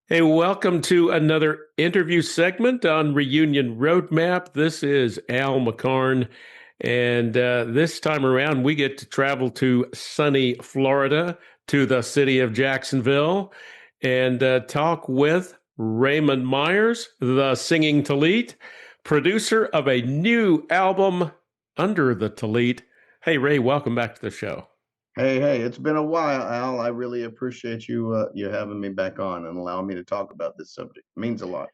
Hey, welcome to another interview segment on Reunion Roadmap. This is Al McCarn, and this time around, we get to travel to sunny Florida, to the city of Jacksonville, and talk with Raymond Myers, the singing Tallit, producer of a new album, Under the Tallit. Hey, Ray, welcome back to the show. Hey, it's been a while, Al. I really appreciate you having me back on and allowing me to talk about this subject. It means a lot.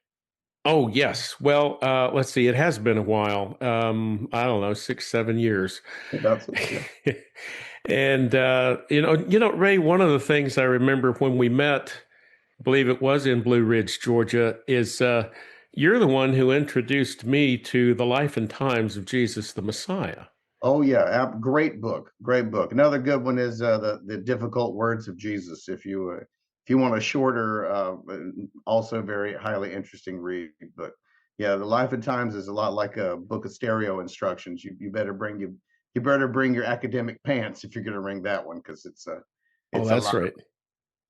Oh, yes. Well, let's see. It has been a while. I don't know, 6, 7 years. About six, yeah. And Ray, one of the things I remember when we met, I believe it was in Blue Ridge, Georgia, is you're the one who introduced me to the life and times of Jesus the Messiah. Oh yeah, great book, great book. Another good one is the difficult words of Jesus. If you want a shorter, also very highly interesting read. But yeah, the Life and Times is a lot like a book of stereo instructions. You better bring your academic pants if you're going to read that one because Oh, it's that's right.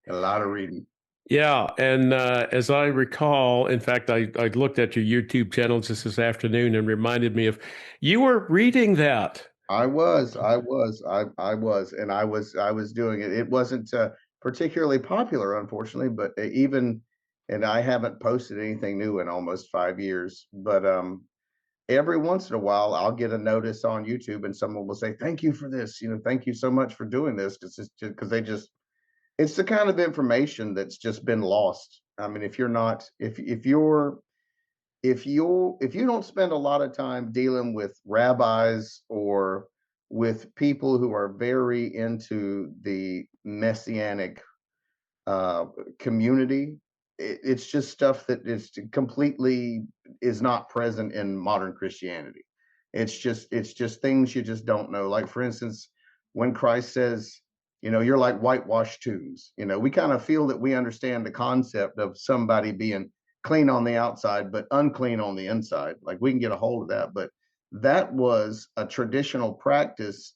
a lot of reading. Yeah, and as I recall, in fact, I looked at your YouTube channel just this afternoon and reminded me of you were reading that. And I was doing it. It wasn't particularly popular, unfortunately, but and I haven't posted anything new in almost 5 years. But every once in a while, I'll get a notice on YouTube, and someone will say, "Thank you for this. Thank you so much for doing this," because it's the kind of information that's just been lost. I mean, if you're not, if you don't spend a lot of time dealing with rabbis or with people who are very into the messianic uh, community, it's just stuff that is completely is not present in modern Christianity. It's just things you just don't know. Like for instance, when Christ says, you're like whitewashed tombs. We kind of feel that we understand the concept of somebody being clean on the outside but unclean on the inside. Like we can get a hold of that, but that was a traditional practice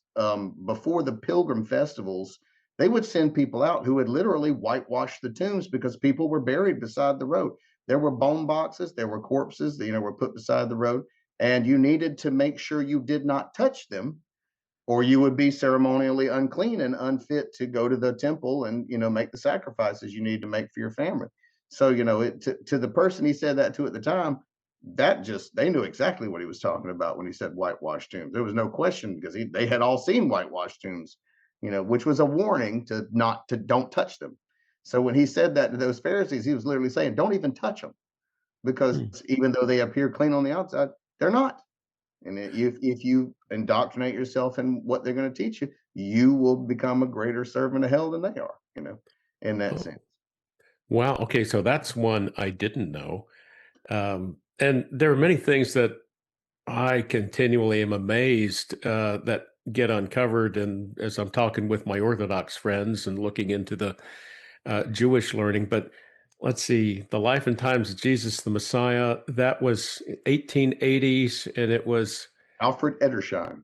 before the pilgrim festivals. They would send people out who would literally whitewash the tombs because people were buried beside the road. There were bone boxes, there were corpses that were put beside the road, and you needed to make sure you did not touch them, or you would be ceremonially unclean and unfit to go to the temple and make the sacrifices you need to make for your family. So to the person he said that to at the time, that just they knew exactly what he was talking about when he said whitewashed tombs. There was no question because they had all seen whitewashed tombs, which was a warning to not to don't touch them. So when he said that to those Pharisees, he was literally saying, "Don't even touch them," because Hmm. even though they appear clean on the outside, they're not. And if you indoctrinate yourself in what they're going to teach you, you will become a greater servant of hell than they are, in that Oh, sense. wow. Okay, so that's one I didn't know. And there are many things that I continually am amazed that get uncovered. And as I'm talking with my Orthodox friends and looking into the Jewish learning, but let's see, The Life and Times of Jesus the Messiah, that was 1880s, and it was Alfred Edersheim,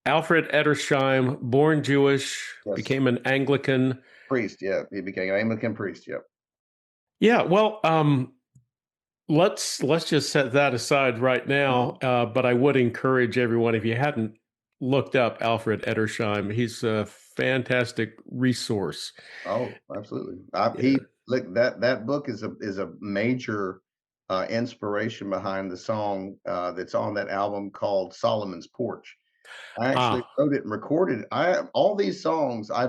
Alfred Edersheim, born Jewish, yes, became an Anglican. priest, yeah, he became an Anglican priest, yep. Yeah, well, let's just set that aside right now. Mhm. But I would encourage everyone, if you hadn't looked up Alfred Edersheim, he's a fantastic resource. Oh, absolutely. Yeah. He look that book is a major inspiration behind the song that's on that album called Solomon's Porch. I actually Ah, wrote it and recorded. I all these songs I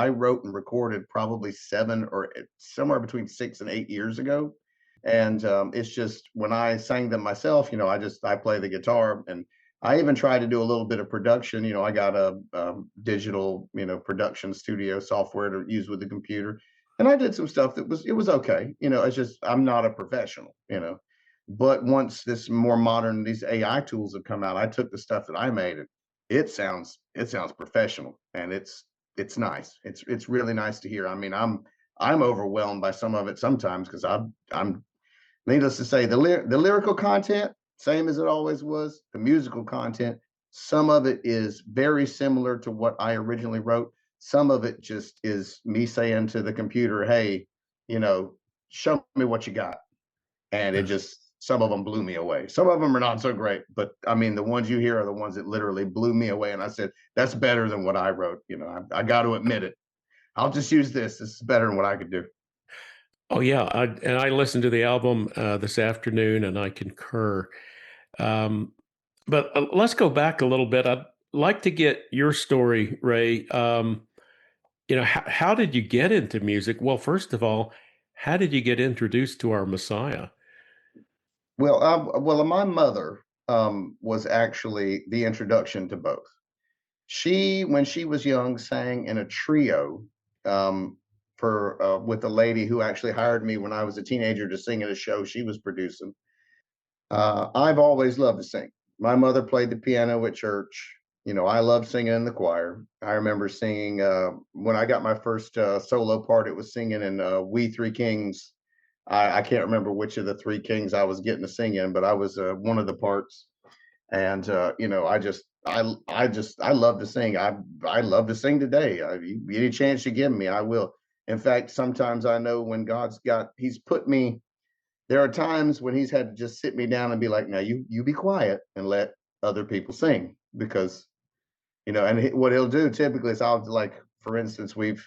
wrote and recorded probably 7 or somewhere between 6 and 8 years ago, and, it's just when I sang them myself, I play the guitar, and I even tried to do a little bit of production. I got a, digital, production studio software to use with the computer, and I did some stuff that was okay. It's just I'm not a professional. But once this more modern these AI tools have come out, I took the stuff that I made and it sounds professional and it's nice. It's really nice to hear. I mean, I'm overwhelmed by some of it sometimes because I'm needless to say the lyrical content same as it always was. The musical content, some of it is very similar to what I originally wrote. Some of it just is me saying to the computer, "Hey, you know, show me what you got. And it just, some of them blew me away. Some of them are not so great, but I mean, the ones you hear are the ones that literally blew me away. And I said, that's better than what I wrote. You know, I got to admit it. I'll just use this. This is better than what I could do. Oh yeah, and I listened to the album this afternoon, and I concur. Um, but let's go back a little bit. I'd like to get your story, Ray. How did you get into music? Well, first of all, how did you get introduced to our Messiah? Well, my mother was actually the introduction to both. She, when she was young, sang in a trio um, for with a lady who actually hired me when I was a teenager to sing at a show she was producing. I've always loved to sing. My mother played the piano at church. You know, I love singing in the choir. I remember singing when I got my first solo part. It was singing in "We Three Kings." I can't remember which of the three kings I was getting to sing in, but I was one of the parts. And you know, I love to sing. I love to sing today. Any chance you give me, I will. In fact, sometimes I know when He's put me. There are times when He's had to just sit me down and be like, "Now you be quiet and let other people sing," because what He'll do typically is I'll like, for instance, we've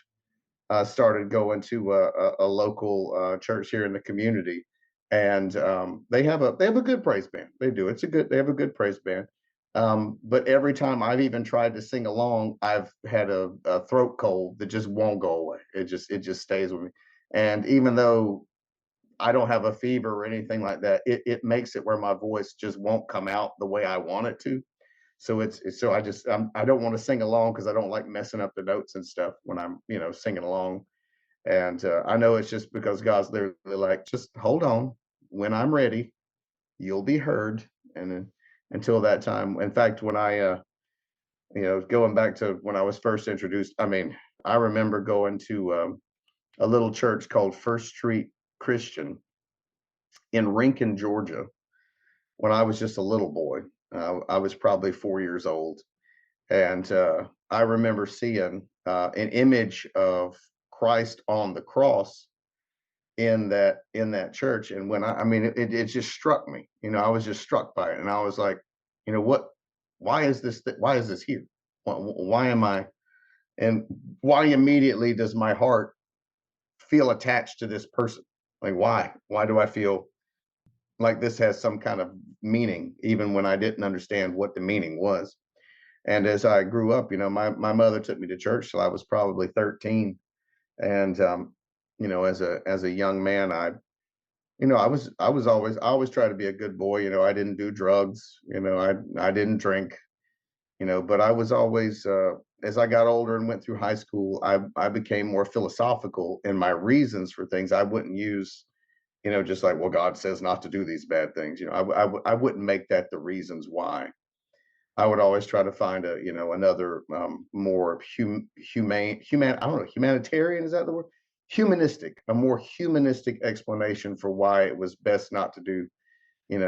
started going to a local church here in the community, and they have a good praise band. They do. They have a good praise band. But every time I've even tried to sing along, I've had a throat cold that just won't go away. It just stays with me. And even though I don't have a fever or anything like that, it makes it where my voice just won't come out the way I want it to. So so I don't want to sing along because I don't like messing up the notes and stuff when I'm singing along. And I know it's just because God's literally like, just hold on. When I'm ready, you'll be heard. And then until that time, in fact, when going back to when I was first introduced, I mean, I remember going to a little church called First Street Christian in Rankin, Georgia, when I was just a little boy. I was probably 4 years old. And I remember seeing an image of Christ on the cross in that church. And when I mean it just struck me. I was just struck by it, and I was like, what, why is this here? Why am I, and why immediately does my heart feel attached to this person? Like, why do I feel like this has some kind of meaning, even when I didn't understand what the meaning was? And as I grew up, my mother took me to church till I was probably 13. And as a young man, I always try to be a good boy. I didn't do drugs. I didn't drink. But I was always, as I got older and went through high school, I became more philosophical in my reasons for things. I wouldn't use, just like, well, God says not to do these bad things. I wouldn't make that the reasons why. I would always try to find another more humane, I don't know, humanitarian, is that the word? Humanistic, a more humanistic explanation for why it was best not to do,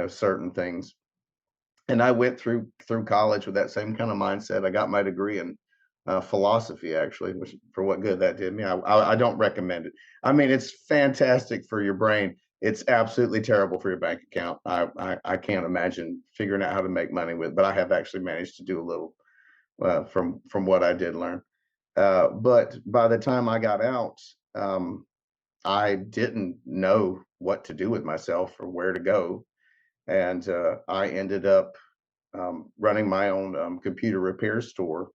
certain things. And I went through college with that same kind of mindset. I got my degree in philosophy, actually, which, for what good that did me. I don't recommend it. I mean, it's fantastic for your brain. It's absolutely terrible for your bank account. I can't imagine figuring out how to make money with, but I have actually managed to do a little from what I did learn. But by the time I got out, I didn't know what to do with myself or where to go, and I ended up running my own computer repair store.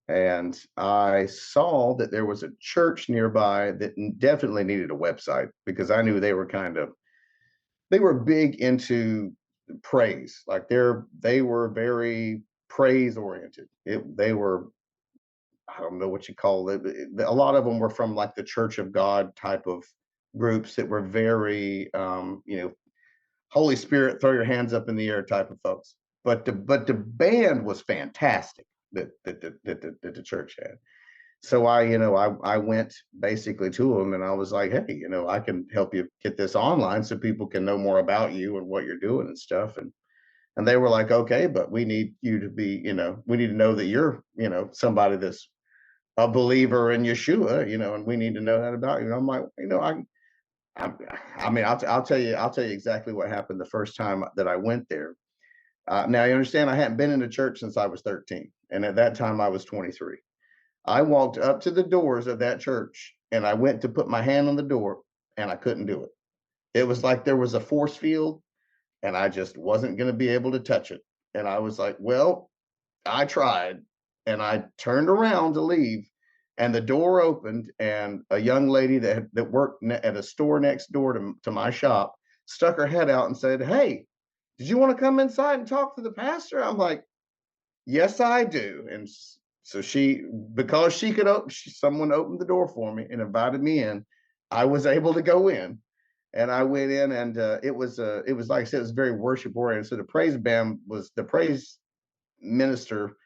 And I saw that there was a church nearby that definitely needed a website, because I knew they were big into praise. Like they were very praise oriented. They were, I don't know what you call it. A lot of them were from like the Church of God type of groups that were very Holy Spirit, throw your hands up in the air type of folks. But the band was fantastic that the church had. So I went basically to them, and I was like, hey, I can help you get this online so people can know more about you and what you're doing and stuff. And they were like, okay, but we need you to be, we need to know that you're, somebody that's a believer in Yeshua, and we need to know that about you. And I'm like, I, I mean, I'll tell you exactly what happened the first time that I went there. Now you understand, I hadn't been in the church since I was 13, and at that time I was 23. I walked up to the doors of that church, and I went to put my hand on the door, and I couldn't do it. It was like there was a force field, and I just wasn't going to be able to touch it. And I was like, well, I tried, and I turned around to leave, and the door opened, and a young lady that worked at a store next door to my shop stuck her head out and said, "Hey, did you want to come inside and talk to the pastor?" I'm like, "Yes, I do." And so because she could open, someone opened the door for me and invited me in. I was able to go in, and I went in, and it was like I said, it was very worship oriented. So the praise band was the praise minister,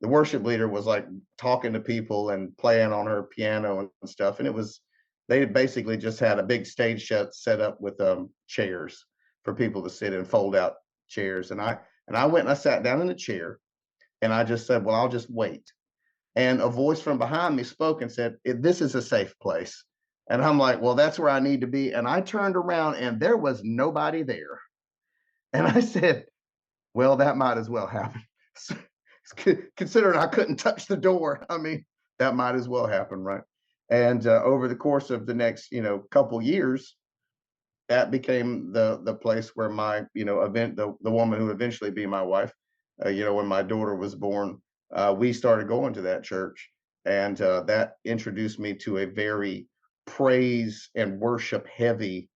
the worship leader was like talking to people and playing on her piano and stuff. And they basically just had a big stage set up with chairs for people to sit in, fold out chairs. And I went and I sat down in a chair, and I just said, well, I'll just wait. And a voice from behind me spoke and said, "This is a safe place." And I'm like, well, that's where I need to be. And I turned around, and there was nobody there. And I said, well, that might as well happen. Considering I couldn't touch the door, I mean, that might as well happen, right? And over the course of the next, couple years, that became the place where my, the woman who eventually be my wife, when my daughter was born, we started going to that church, and that introduced me to a very praise and worship heavy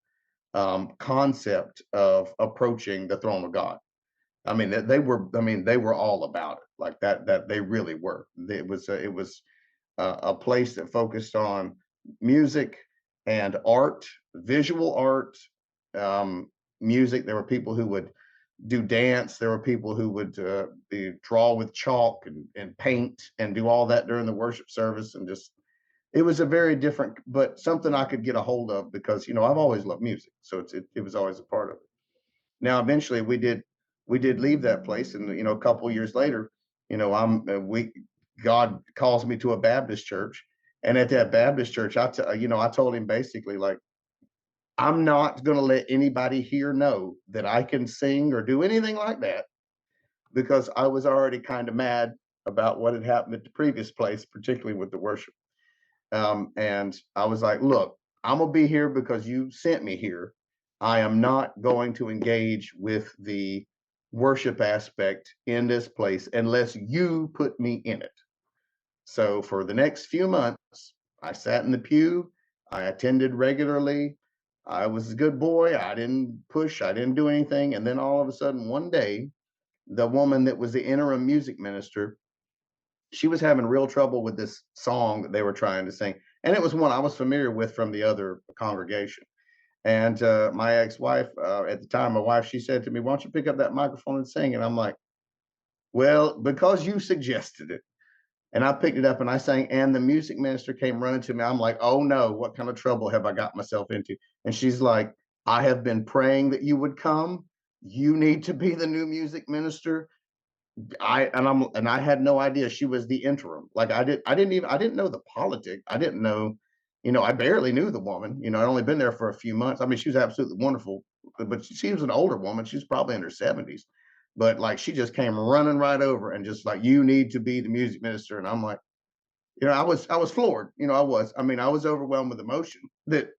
concept of approaching the throne of God. I mean, they were all about it like that. That they really were. It was a place that focused on music and art, visual art, music. There were people who would do dance. There were people who would draw with chalk and paint and do all that during the worship service. And just, it was a very different, but something I could get a hold of because, I've always loved music. So it was always a part of it. Now, eventually we did leave that place, and a couple of years later, I'm we God calls me to a Baptist church, and at that Baptist church, I told him basically like, I'm not going to let anybody here know that I can sing or do anything like that, because I was already kind of mad about what had happened at the previous place, particularly with the worship. And I was like, look, I'm going to be here because you sent me here. I am not going to engage with the worship aspect in this place unless you put me in it. So for the next few months, I sat in the pew. I attended regularly. I was a good boy. I didn't push. I didn't do anything. And then all of a sudden, one day, the woman that was the interim music minister, she was having real trouble with this song that they were trying to sing. And it was one I was familiar with from the other congregation. And my ex-wife, at the time, my wife, she said to me, "Why don't you pick up that microphone and sing?" And I'm like, well, because you suggested it. And I picked it up and I sang, and the music minister came running to me. I'm like, oh no, what kind of trouble have I got myself into? And she's like, I have been praying that you would come. You need to be the new music minister. I had no idea she was the interim. Like I didn't know the politics. I didn't know, I barely knew the woman. I'd only been there for a few months. I mean, she was absolutely wonderful, but she was an older woman. She's probably in her 70s. But like she just came running right over and just like, you need to be the music minister. And I'm like, I was floored. I mean, I was overwhelmed with emotion that,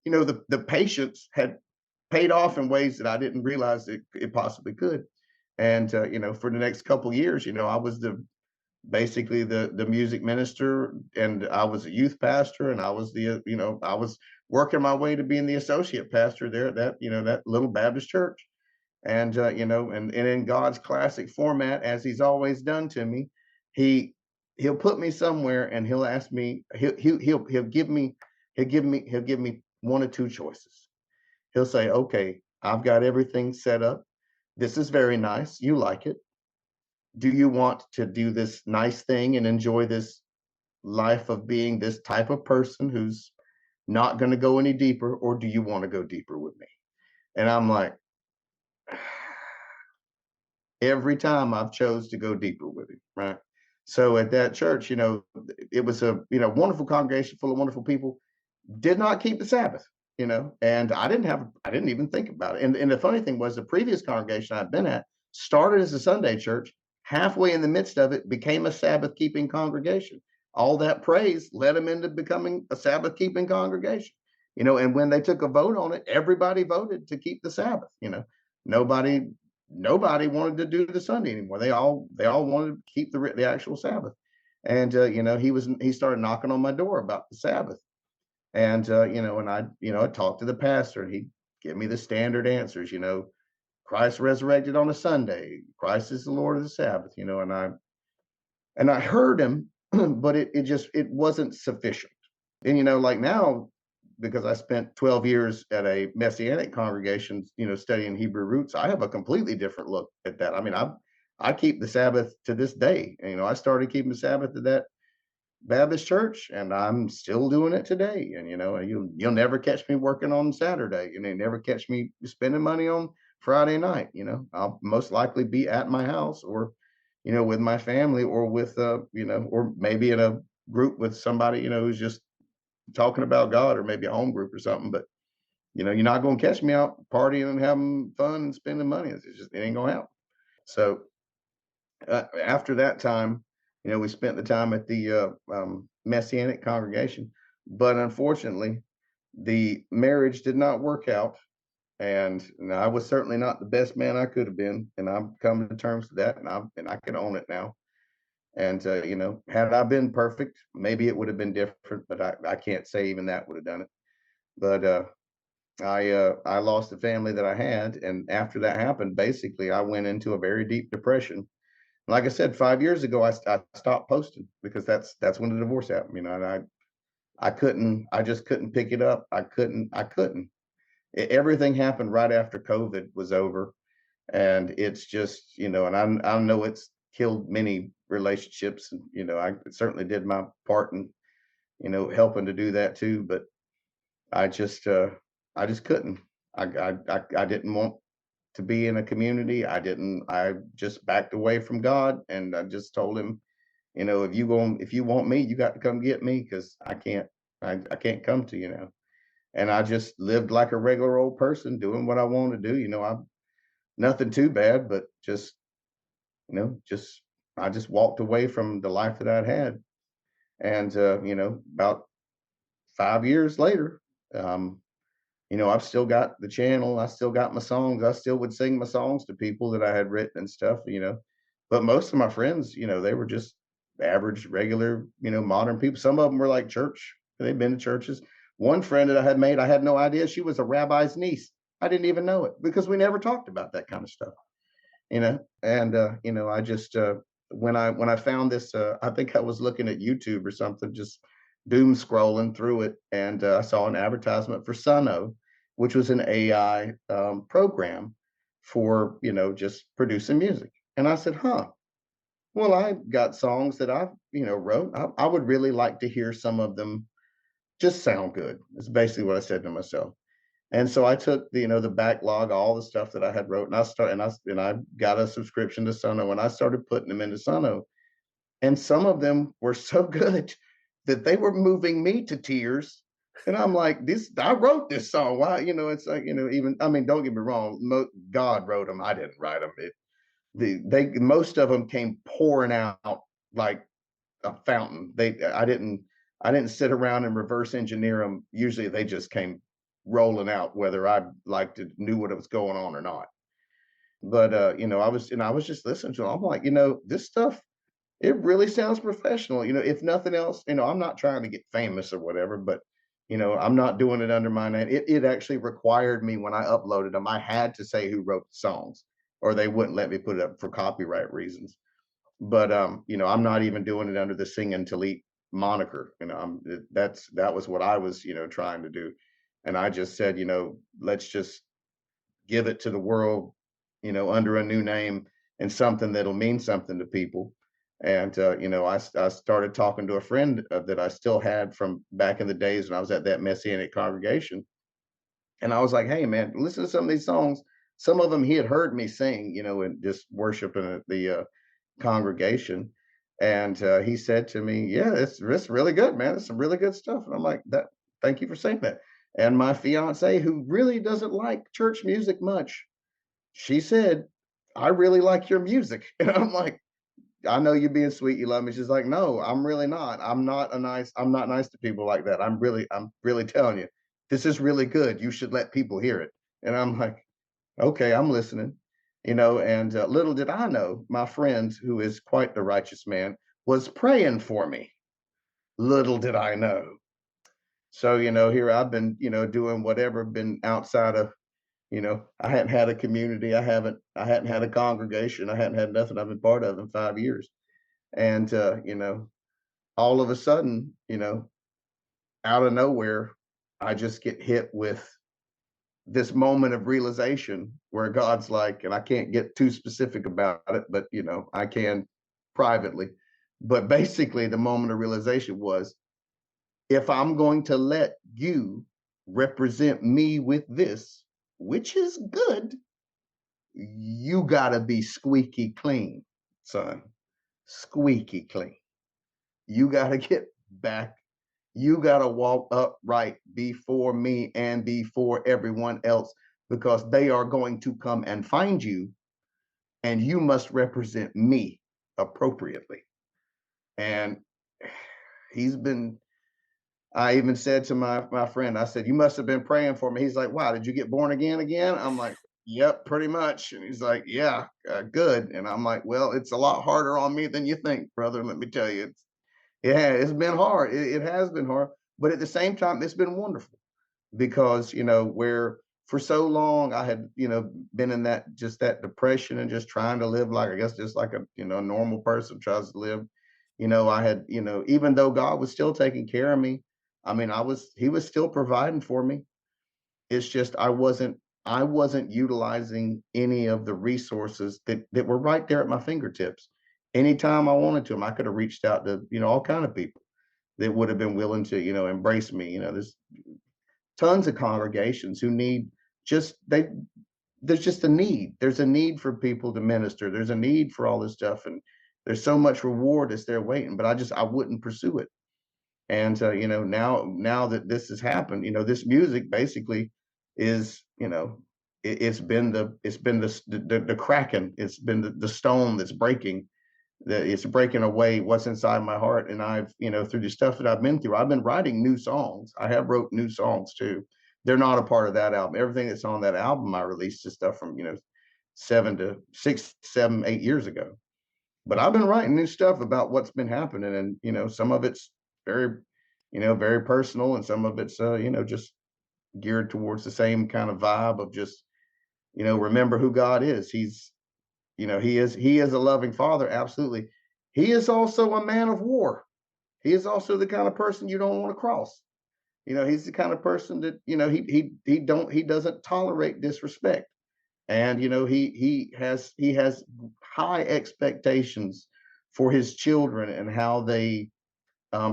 the patience had paid off in ways that I didn't realize it possibly could. And for the next couple of years, I was basically the music minister, and I was a youth pastor, and I was I was working my way to being the associate pastor there at that little Baptist church. And and in God's classic format, as He's always done to me, he he'll put me somewhere, and he'll ask me, he'll give me one or two choices. He'll say, okay, I've got everything set up. This is very nice. You like it. Do you want to do this nice thing and enjoy this life of being this type of person who's not going to go any deeper, or do you want to go deeper with me? And I'm like, every time I've chose to go deeper with him, right? So at that church, it was a wonderful congregation full of wonderful people. Did not keep the Sabbath. and I didn't even think about it. And the funny thing was the previous congregation I'd been at started as a Sunday church, halfway in the midst of it became a Sabbath keeping congregation. All that praise led them into becoming a Sabbath keeping congregation. And when they took a vote on it, everybody voted to keep the Sabbath. Nobody nobody wanted to do the Sunday anymore. They all wanted to keep the actual Sabbath. And he started knocking on my door about the Sabbath. And I talked to the pastor, and he'd give me the standard answers. Christ resurrected on a Sunday. Christ is the Lord of the Sabbath. And I heard him, but it wasn't sufficient. And like now, because I spent 12 years at a Messianic congregation, studying Hebrew roots, I have a completely different look at that. I mean, I keep the Sabbath to this day. And, I started keeping the Sabbath at that Baptist church, and I'm still doing it today. And you'll never catch me working on Saturday. You never catch me spending money on Friday night. I'll most likely be at my house, or with my family, or with or maybe in a group with somebody who's just talking about God, or maybe a home group or something. But you're not going to catch me out partying and having fun and spending money. It ain't going to happen. So after that time, we spent the time at the Messianic congregation, but unfortunately, the marriage did not work out, and I was certainly not the best man I could have been, and I've come to terms with that, and I can own it now. And had I been perfect, maybe it would have been different, but I can't say even that would have done it. But I lost the family that I had, and after that happened, basically, I went into a very deep depression. Like I said, 5 years ago, I stopped posting because that's when the divorce happened. And I just couldn't pick it up. I couldn't. Everything happened right after COVID was over, and it's just and I know it's killed many relationships, and I certainly did my part in helping to do that too. But I just uh, I just couldn't. I didn't want to be in a community. I just backed away from God, and I just told him, if you want me, you got to come get me, because I can't come to you now. And I just lived like a regular old person, doing what I wanted to do. I nothing too bad, but just I just walked away from the life that I'd had. And about 5 years later, um, I've still got the channel. I still got my songs. I still would sing my songs to people that I had written and stuff. But most of my friends, they were just average, regular, modern people. Some of them were like church. They'd been to churches. One friend that I had made, I had no idea she was a rabbi's niece. I didn't even know it, because we never talked about that kind of stuff. And I just when I found this, I think I was looking at YouTube or something, just doom scrolling through it, and I saw an advertisement for Suno, which was an AI program for just producing music. And I said, huh, well, I got songs that I wrote. I would really like to hear some of them just sound good. It's basically what I said to myself. And so I took the backlog, all the stuff that I had wrote, and I got a subscription to Sono, and I started putting them into Sono. And some of them were so good that they were moving me to tears. And I'm like, this I wrote this song. Why? It's like, even, I mean, don't get me wrong, God wrote them. I didn't write them. They most of them came pouring out like a fountain. I didn't sit around and reverse engineer them. Usually they just came rolling out, whether I liked it, knew what was going on or not. But I was just listening to them. I'm like, this stuff, it really sounds professional. If nothing else, I'm not trying to get famous or whatever, but I'm not doing it under my name. It actually required me, when I uploaded them, I had to say who wrote the songs, or they wouldn't let me put it up for copyright reasons. But I'm not even doing it under the Singing Tallit moniker. That was what I was trying to do. And I just said, let's just give it to the world, under a new name, and something that'll mean something to people. And I started talking to a friend that I still had from back in the days when I was at that Messianic congregation, and I was like, "Hey, man, listen to some of these songs." Some of them he had heard me sing, and just worshiping at the congregation. And he said to me, "Yeah, it's really good, man. It's some really good stuff." And I'm like, "That, thank you for saying that." And my fiance, who really doesn't like church music much, she said, "I really like your music." And I'm like, "I know you're being sweet, you love me." She's like, "No, I'm really not. I'm not nice to people like that. I'm really telling you, this is really good. You should let people hear it." And I'm like, "Okay, I'm listening." And little did I know, my friend, who is quite the righteous man, was praying for me. Little did I know. So, here I've been, doing whatever, been outside of, I hadn't had a community. I hadn't had a congregation. I hadn't had nothing I've been part of in 5 years. And, all of a sudden, out of nowhere, I just get hit with this moment of realization where God's like, and I can't get too specific about it, but, I can privately. But basically, the moment of realization was, if I'm going to let you represent me with this, which is good, you got to be squeaky clean, son. Squeaky clean. You got to get back. You got to walk upright before me and before everyone else, because they are going to come and find you, and you must represent me appropriately. And he's been I even said to my friend, I said, "You must have been praying for me." He's like, "Wow, did you get born again again?" I'm like, "Yep, pretty much." And he's like, "Yeah, good." And I'm like, "Well, it's a lot harder on me than you think, brother. Let me tell you, it's been hard. It has been hard, but at the same time, it's been wonderful, because where for so long I had been in that depression and just trying to live, like, I guess, just like a normal person tries to live. I had, even though God was still taking care of me, I mean, he was still providing for me. It's just I wasn't utilizing any of the resources that were right there at my fingertips. Anytime I wanted to, I could have reached out to all kind of people that would have been willing to embrace me. There's tons of congregations who need, just they there's just a need. There's a need for people to minister. There's a need for all this stuff, and there's so much reward that's there waiting. But I wouldn't pursue it. And now that this has happened, this music basically is, it's been the cracking. It's been the stone that's breaking, that it's breaking away what's inside my heart. And I've, through the stuff that I've been through, I've been writing new songs. I have wrote new songs too. They're not a part of that album. Everything that's on that album, I released the stuff from, 6, 7, 8 years ago. But I've been writing new stuff about what's been happening. And, some of it's very, very personal. And some of it's, just geared towards the same kind of vibe of just, remember who God is. He is a loving father, absolutely. He is also a man of war. He is also the kind of person you don't want to cross. He's the kind of person that, he doesn't tolerate disrespect. And he has high expectations for his children and how they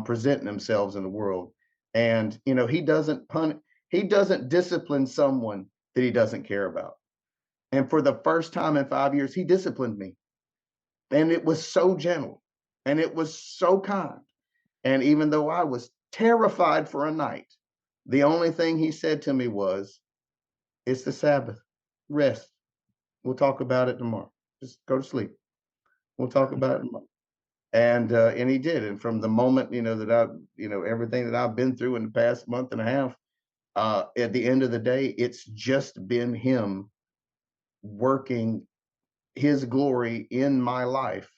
present themselves in the world. And he doesn't discipline someone that he doesn't care about. And for the first time in 5 years, he disciplined me. And it was so gentle, and it was so kind. And even though I was terrified for a night, the only thing he said to me was, "It's the Sabbath. Rest. We'll talk about it tomorrow. Just go to sleep. We'll talk about it tomorrow." And he did. And from the moment, that everything that I've been through in the past month and a half, at the end of the day, it's just been him working his glory in my life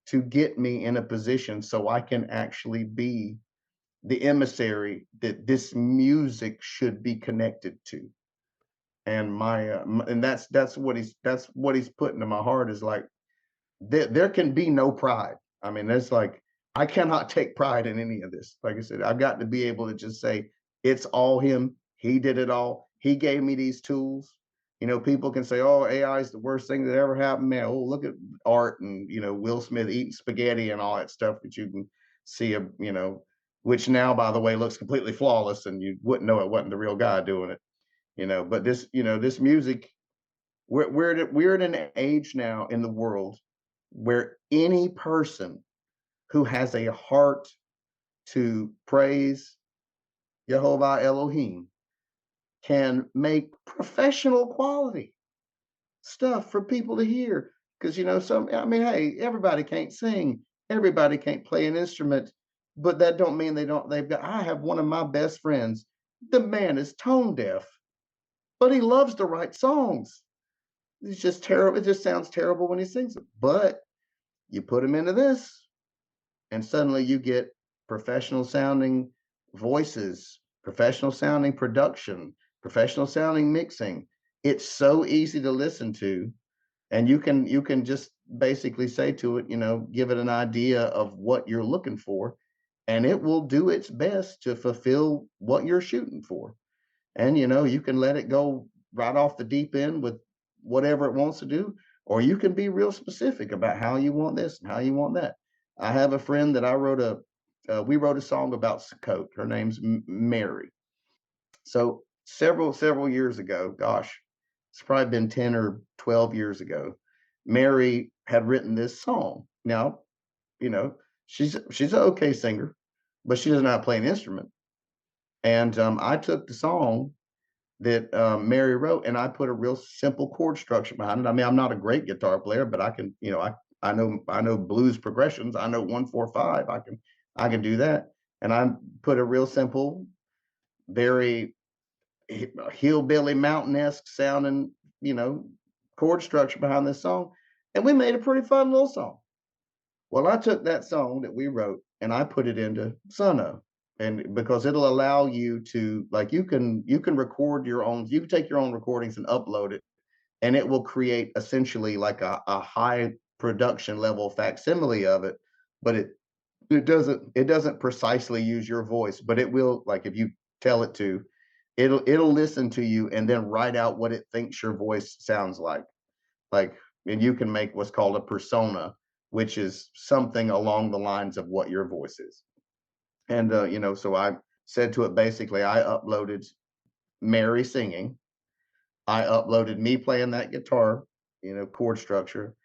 to get me in a position so I can actually be the emissary that this music should be connected to. And and that's what he's put into my heart, is like, there can be no pride. I mean, there's like, I cannot take pride in any of this. Like I said, I've got to be able to just say, it's all him. He did it all. He gave me these tools. People can say, "Oh, AI is the worst thing that ever happened." Man, oh, look at art and Will Smith eating spaghetti and all that stuff that you can see, which now, by the way, looks completely flawless, and you wouldn't know it wasn't the real guy doing it. But this music, we're at an age now in the world where any person who has a heart to praise Jehovah Elohim can make professional quality stuff for people to hear. Because I mean, hey, everybody can't sing, everybody can't play an instrument, but that don't mean they've got. I have one of my best friends. The man is tone deaf, but he loves to write songs. It's just terrible. It just sounds terrible when he sings it. But you put him into this, and suddenly you get professional sounding voices, professional sounding production, professional sounding mixing. It's so easy to listen to, and you can just basically say to it, give it an idea of what you're looking for, and it will do its best to fulfill what you're shooting for. And you can let it go right off the deep end with whatever it wants to do, or you can be real specific about how you want this and how you want that. I have a friend that I wrote a we wrote a song about Sukkot. Her name's Mary. So several years ago, gosh, it's probably been 10 or 12 years ago, Mary had written this song. Now, you know, she's an okay singer, but she doesn't know how to play an instrument. And I took the song that Mary wrote, and I put a real simple chord structure behind it. I mean, I'm not a great guitar player, but I can, I know blues progressions. I know 1 4 5. I can do that, and I put a real simple, very hillbilly mountain esque sounding, you know, chord structure behind this song, and we made a pretty fun little song. Well, I took that song that we wrote and I put it into Sono. And because it'll allow you to, like, you can record your own, you can take your own recordings and upload it, and it will create essentially like a high production level facsimile of it. But it doesn't precisely use your voice, but it will, like, if you tell it to, it'll listen to you and then write out what it thinks your voice sounds like, and you can make what's called a persona, which is something along the lines of what your voice is. And so I said to it, basically, I uploaded Mary singing, I uploaded me playing that guitar, chord structure,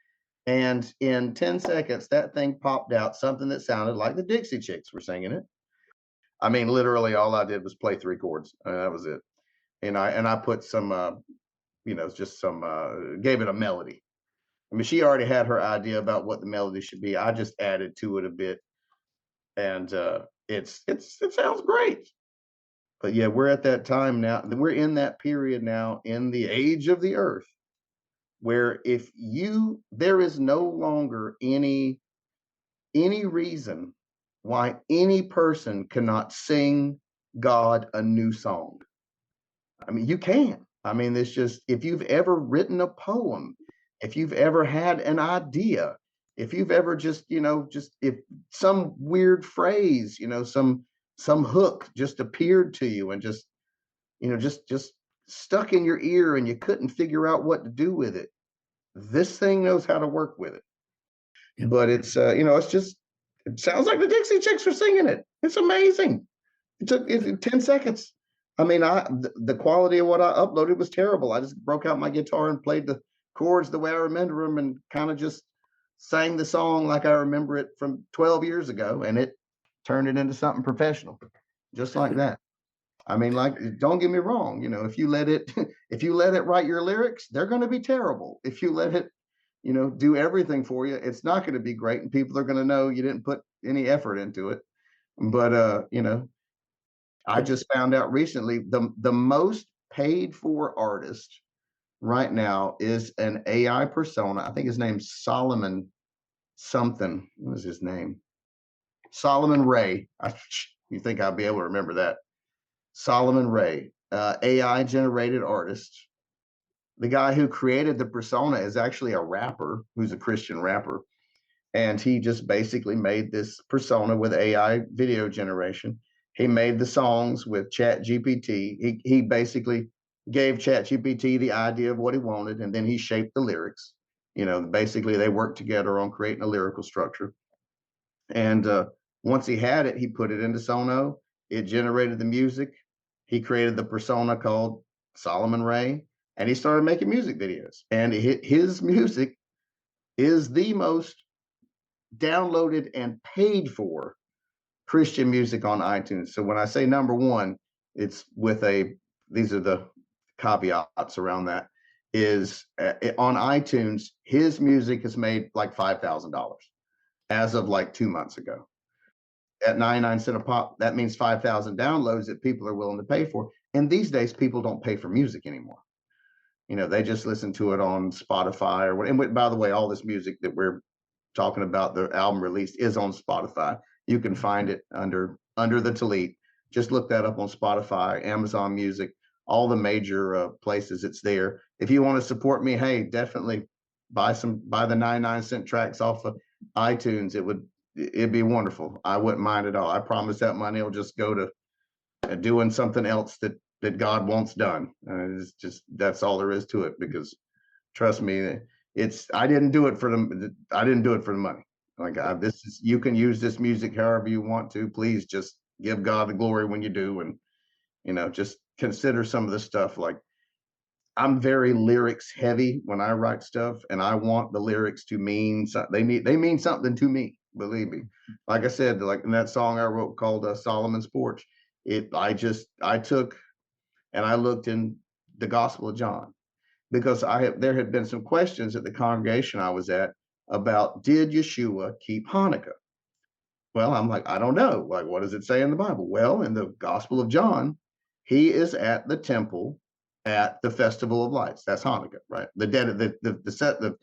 and in 10 seconds that thing popped out something that sounded like the Dixie Chicks were singing it. I mean, literally all I did was play 3 chords, and that was it. And I put some just some gave it a melody. I mean, she already had her idea about what the melody should be. I just added to it a bit, and it sounds great. But yeah, we're at that time now. We're in that period now in the age of the earth where if you there is no longer any reason why any person cannot sing God a new song. I mean, you can. I mean, it's just, if you've ever written a poem, if you've ever had an idea, if you've ever just if some weird phrase, some hook just appeared to you and just stuck in your ear and you couldn't figure out what to do with it. This thing knows how to work with it. But it's just, it sounds like the Dixie Chicks are singing it. It's amazing. It took 10 seconds. I mean, the quality of what I uploaded was terrible. I just broke out my guitar and played the chords the way I remember them and kind of just sang the song like I remember it from 12 years ago, and it turned it into something professional, just like that. I mean, like, don't get me wrong, if you let it if you let it write your lyrics, they're going to be terrible. If you let it, do everything for you, it's not going to be great, and people are going to know you didn't put any effort into it. But I just found out recently the most paid for artist right now is an AI persona. I think his name's Solomon something. What is his name? Solomon Ray. You think I'll be able to remember that? Solomon Ray, AI generated artist. The guy who created the persona is actually a rapper who's a Christian rapper. And he just basically made this persona with AI video generation. He made the songs with Chat GPT. He basically gave Chat GPT the idea of what he wanted, and then he shaped the lyrics. Basically they worked together on creating a lyrical structure. And once he had it, he put it into Sono. It generated the music. He created the persona called Solomon Ray, and he started making music videos. And his music is the most downloaded and paid for Christian music on iTunes. So when I say number one, it's with a these are the caveats around that, is on iTunes, his music has made like $5,000 as of like 2 months ago. At 99 cents a pop, that means 5,000 downloads that people are willing to pay for. And these days, people don't pay for music anymore. They just listen to it on Spotify or what. And by the way, all this music that we're talking about, the album release, is on Spotify. You can find it under the Tallit. Just look that up on Spotify, Amazon Music, all the major places. It's there. If you want to support me, hey, definitely buy the 99 cent tracks off of iTunes. It'd be wonderful. I wouldn't mind at all. I promise that money will just go to doing something else that God wants done. It's just, that's all there is to it, because trust me, I didn't do it for the money. Like, this is, you can use this music however you want to. Please just give God the glory when you do, and just consider some of the stuff. Like, I'm very lyrics heavy when I write stuff, and I want the lyrics to mean something. They mean something to me. Believe me. Like I said, like in that song I wrote called Solomon's Porch, I took and I looked in the Gospel of John, because there had been some questions at the congregation I was at about, did Yeshua keep Hanukkah? Well, I'm like, I don't know. Like, what does it say in the Bible? Well, in the Gospel of John, he is at the temple at the Festival of Lights. That's Hanukkah, right? The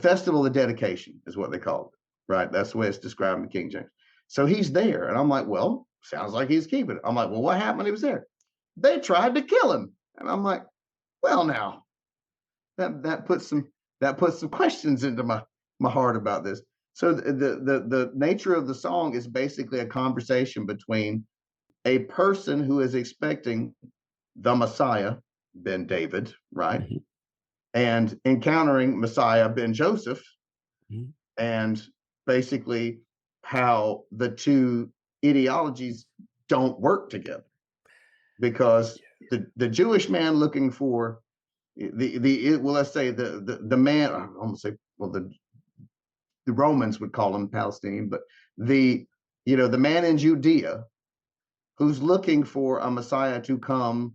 festival of dedication is what they called it, right? That's the way it's described in King James. So he's there, and I'm like, well, sounds like he's keeping it. I'm like, well, what happened when he was there? They tried to kill him, and I'm like, well, now that puts some questions into my heart about this. So the nature of the song is basically a conversation between a person who is expecting the Messiah, Ben David, right? Mm-hmm. And encountering Messiah, Ben Joseph, Mm-hmm. and basically how the two ideologies don't work together, because the Jewish man looking for well, let's say the man, I'm gonna say, well, the Romans would call him Palestinian, but the man in Judea who's looking for a Messiah to come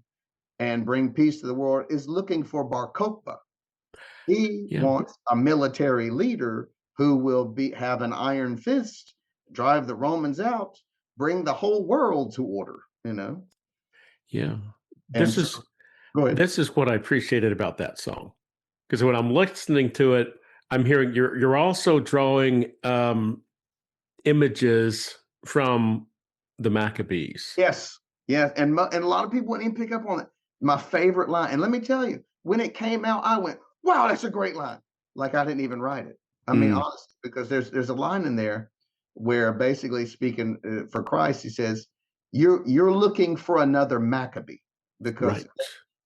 and bring peace to the world is looking for Bar Kokhba. He Yeah. wants a military leader who will have an iron fist, drive the Romans out, bring the whole world to order. Yeah. And This so, is go ahead. this is what I appreciated about that song. Because when I'm listening to it, I'm hearing you're also drawing images from the Maccabees. Yes, yes, and a lot of people didn't pick up on it. My favorite line, and let me tell you, when it came out, I went, "Wow, that's a great line!" Like I didn't even write it. I mean, Mm, honestly, because there's a line in there where, basically speaking, for Christ, he says, "You're looking for another Maccabee," because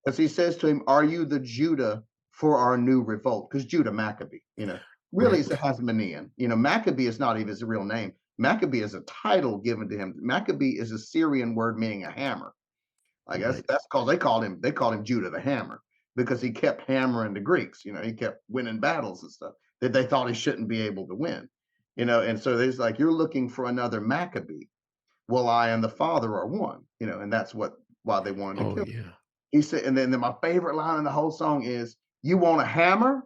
right. he says to him, "Are you the Judah for our new revolt?" Because Judah Maccabee, really Right. it's a Hasmonean. Maccabee is not even his real name. Maccabee is a title given to him. Maccabee is a Syrian word meaning a hammer. I guess Right. that's because they called him Judah the Hammer, because he kept hammering the Greeks. He kept winning battles and stuff that they thought he shouldn't be able to win. And so there's like, you're looking for another Maccabee. Well, I and the Father are one. And that's why they wanted to Oh kill him. yeah. He said, and then my favorite line in the whole song is, "You want a hammer?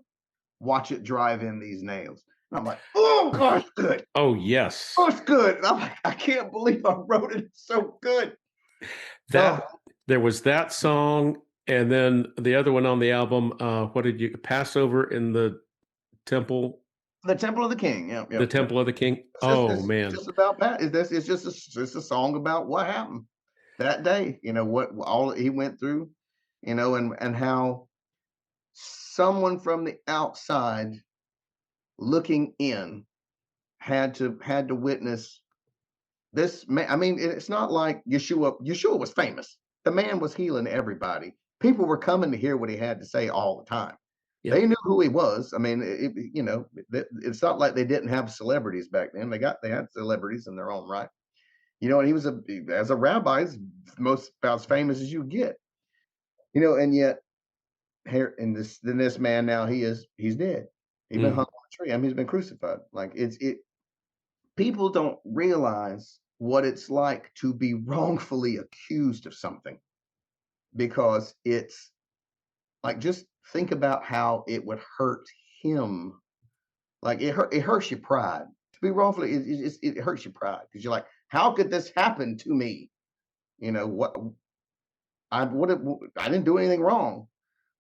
Watch it drive in these nails." And I'm like, oh gosh, good. Oh Oh, yes. it's good. And I'm like, I can't believe I wrote it. It's so good. Oh, That there was that song, and then the other one on the album. What did you Passover in temple, the Temple of the King. Yeah, the yeah, yeah. temple of the king? It's just Oh it's man. just about that. It's just a song about what happened that day. What all he went through. And how someone from the outside looking in had to witness this man. I mean, it's not like Yeshua was famous. The man was healing everybody. People were coming to hear what he had to say all the time. Yep. They knew who he was. I mean, it's not like they didn't have celebrities back then. They had celebrities in their own right. And he was as a rabbi, he's most about as famous as you get. And yet here in this man now, he's dead. He's been hung Mm. on a tree. I mean, he's been crucified. Like, people don't realize what it's like to be wrongfully accused of something. because it's like, just think about how it would hurt him. Like, it hurts your pride. To be wrongfully, it hurts your pride because you're like, how could this happen to me? What I didn't do anything wrong.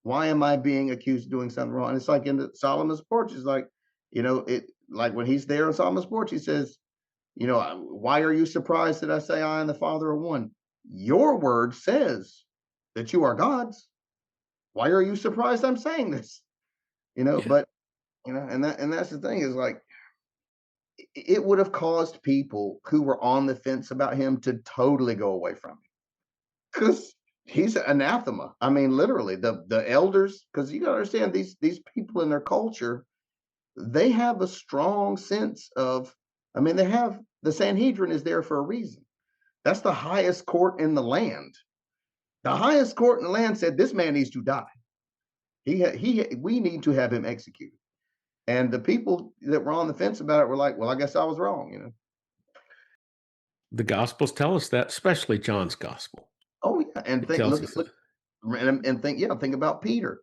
Why am I being accused of doing something wrong? And it's like in the Solomon's porch, it's like, it like when he's there in Solomon's porch, he says, why are you surprised that I say I and the Father are one? Your word says that you are God's. Why are you surprised I'm saying this? Yeah. But and that's the thing, is like, it would have caused people who were on the fence about him to totally go away from him, because he's anathema. I mean, literally, the elders, because you got to understand, these people in their culture, they have a strong sense of. I mean, they have the Sanhedrin is there for a reason. That's the highest court in the land. The highest court in the land said this man needs to die. We need to have him executed. And the people that were on the fence about it were like, well, I guess I was wrong. The Gospels tell us that, especially John's Gospel. Oh yeah, and It think tells look us that. look and think, yeah, think about Peter.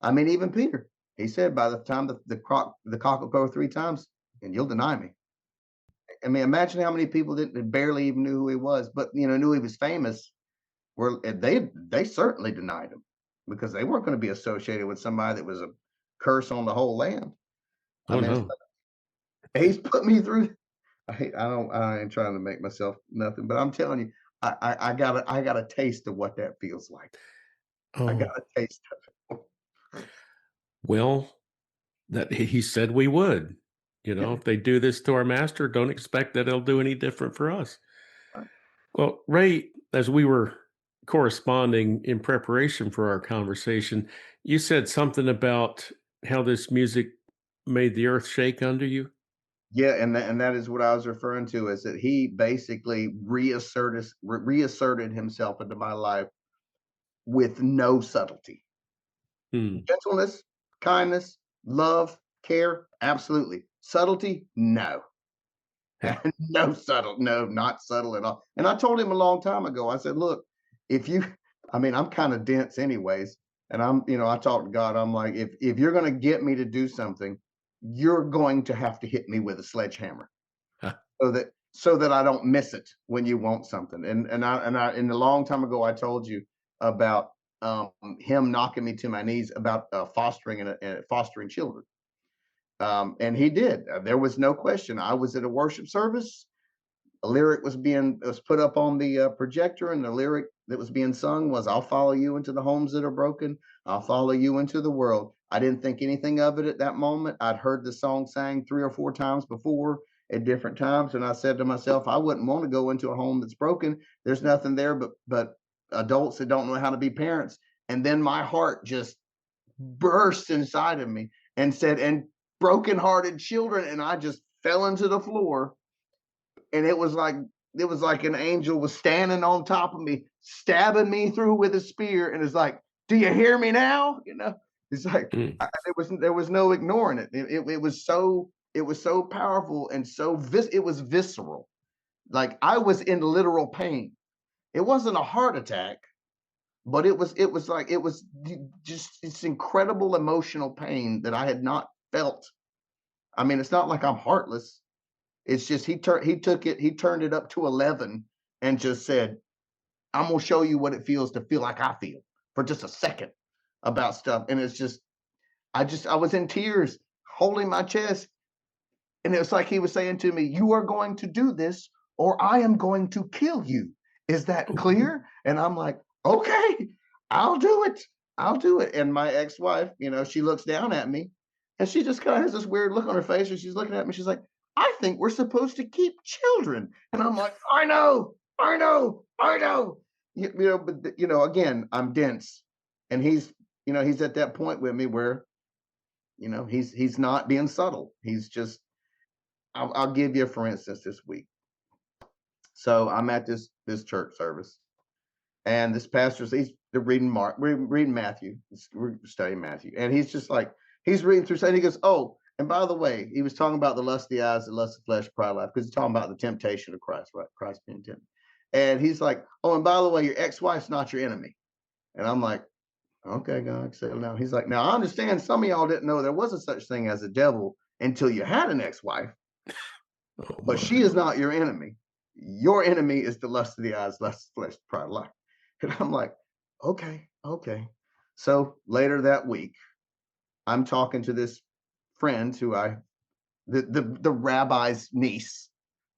I mean, even Peter, he said, by the time the cock will crow 3 times, and you'll deny me. I mean, imagine how many people that barely even knew who he was, but knew he was famous. Were they certainly denied him because they weren't going to be associated with somebody that was a curse on the whole land. I Oh, mean, no. he's put me through. I ain't trying to make myself nothing, but I'm telling you, I got a taste of what that feels like. I got Oh, a taste of it. well, that he said we would. Yeah. If they do this to our master, don't expect that they'll do any different for us. Right. Well, Ray, as we were corresponding in preparation for our conversation, you said something about how this music made the earth shake under you. Yeah, and that is what I was referring to, is that he basically reasserted himself into my life with no subtlety. Hmm. Gentleness, kindness, love, care, absolutely. Subtlety, no. Yeah. No subtle, no, not subtle at all. And I told him a long time ago, I said, look, if you, I mean, I'm kind of dense anyways. And I talked to God, I'm like, if you're going to get me to do something, you're going to have to hit me with a sledgehammer Huh. so that I don't miss it when you want something. And in a long time ago, I told you about him knocking me to my knees about fostering children. And he did. There was no question. I was at a worship service. A lyric was put up on the projector, and the lyric that was being sung was, "I'll follow you into the homes that are broken. I'll follow you into the world." I didn't think anything of it at that moment. I'd heard the song sang 3 or 4 times before at different times, and I said to myself, I wouldn't want to go into a home that's broken. There's nothing there but adults that don't know how to be parents. And then my heart just burst inside of me and said, "And brokenhearted children," and I just fell into the floor, and it was like an angel was standing on top of me, stabbing me through with a spear, and it's like, "Do you hear me now?" It's like, Hmm. there was no ignoring it. It was so powerful, and it was visceral. Like, I was in literal pain. It wasn't a heart attack, but just this incredible emotional pain that I had not felt. I mean, it's not like I'm heartless. It's just he turned it up to 11 and just said, "I'm gonna show you what it feels to feel like I feel for just a second about stuff." And it's just I was in tears, holding my chest, and it's like he was saying to me, "You are going to do this, or I am going to kill you. Is that Oh, clear?" And I'm like, "Okay, I'll do it. I'll do it." And my ex-wife, she looks down at me, and she just kind of has this weird look on her face, and she's looking at me. She's like, "I think we're supposed to keep children." And I'm like, "I know, I know, I know." But again, I'm dense, and he's at that point with me where he's not being subtle. He's just. I'll give you, for instance, this week. So I'm at this church service, and this pastor's they're reading we're reading Matthew, we're studying Matthew, and he's just like, he's reading through, and he goes, "Oh, and by the way," he was talking about the lust of the eyes, the lust of the flesh, pride of life, because he's talking about the temptation of Christ, right? Christ being tempted, and he's like, "Oh, and by the way, your ex-wife's not your enemy." And I'm like, okay, God, settle down. He's like, now I understand some of y'all didn't know there was a such thing as a devil until you had an ex-wife, Oh but my. she is not your enemy. Your enemy is the lust of the eyes, lust of the flesh, pride of life. And I'm like, okay, okay. So later that week, I'm talking to this friend who the rabbi's niece,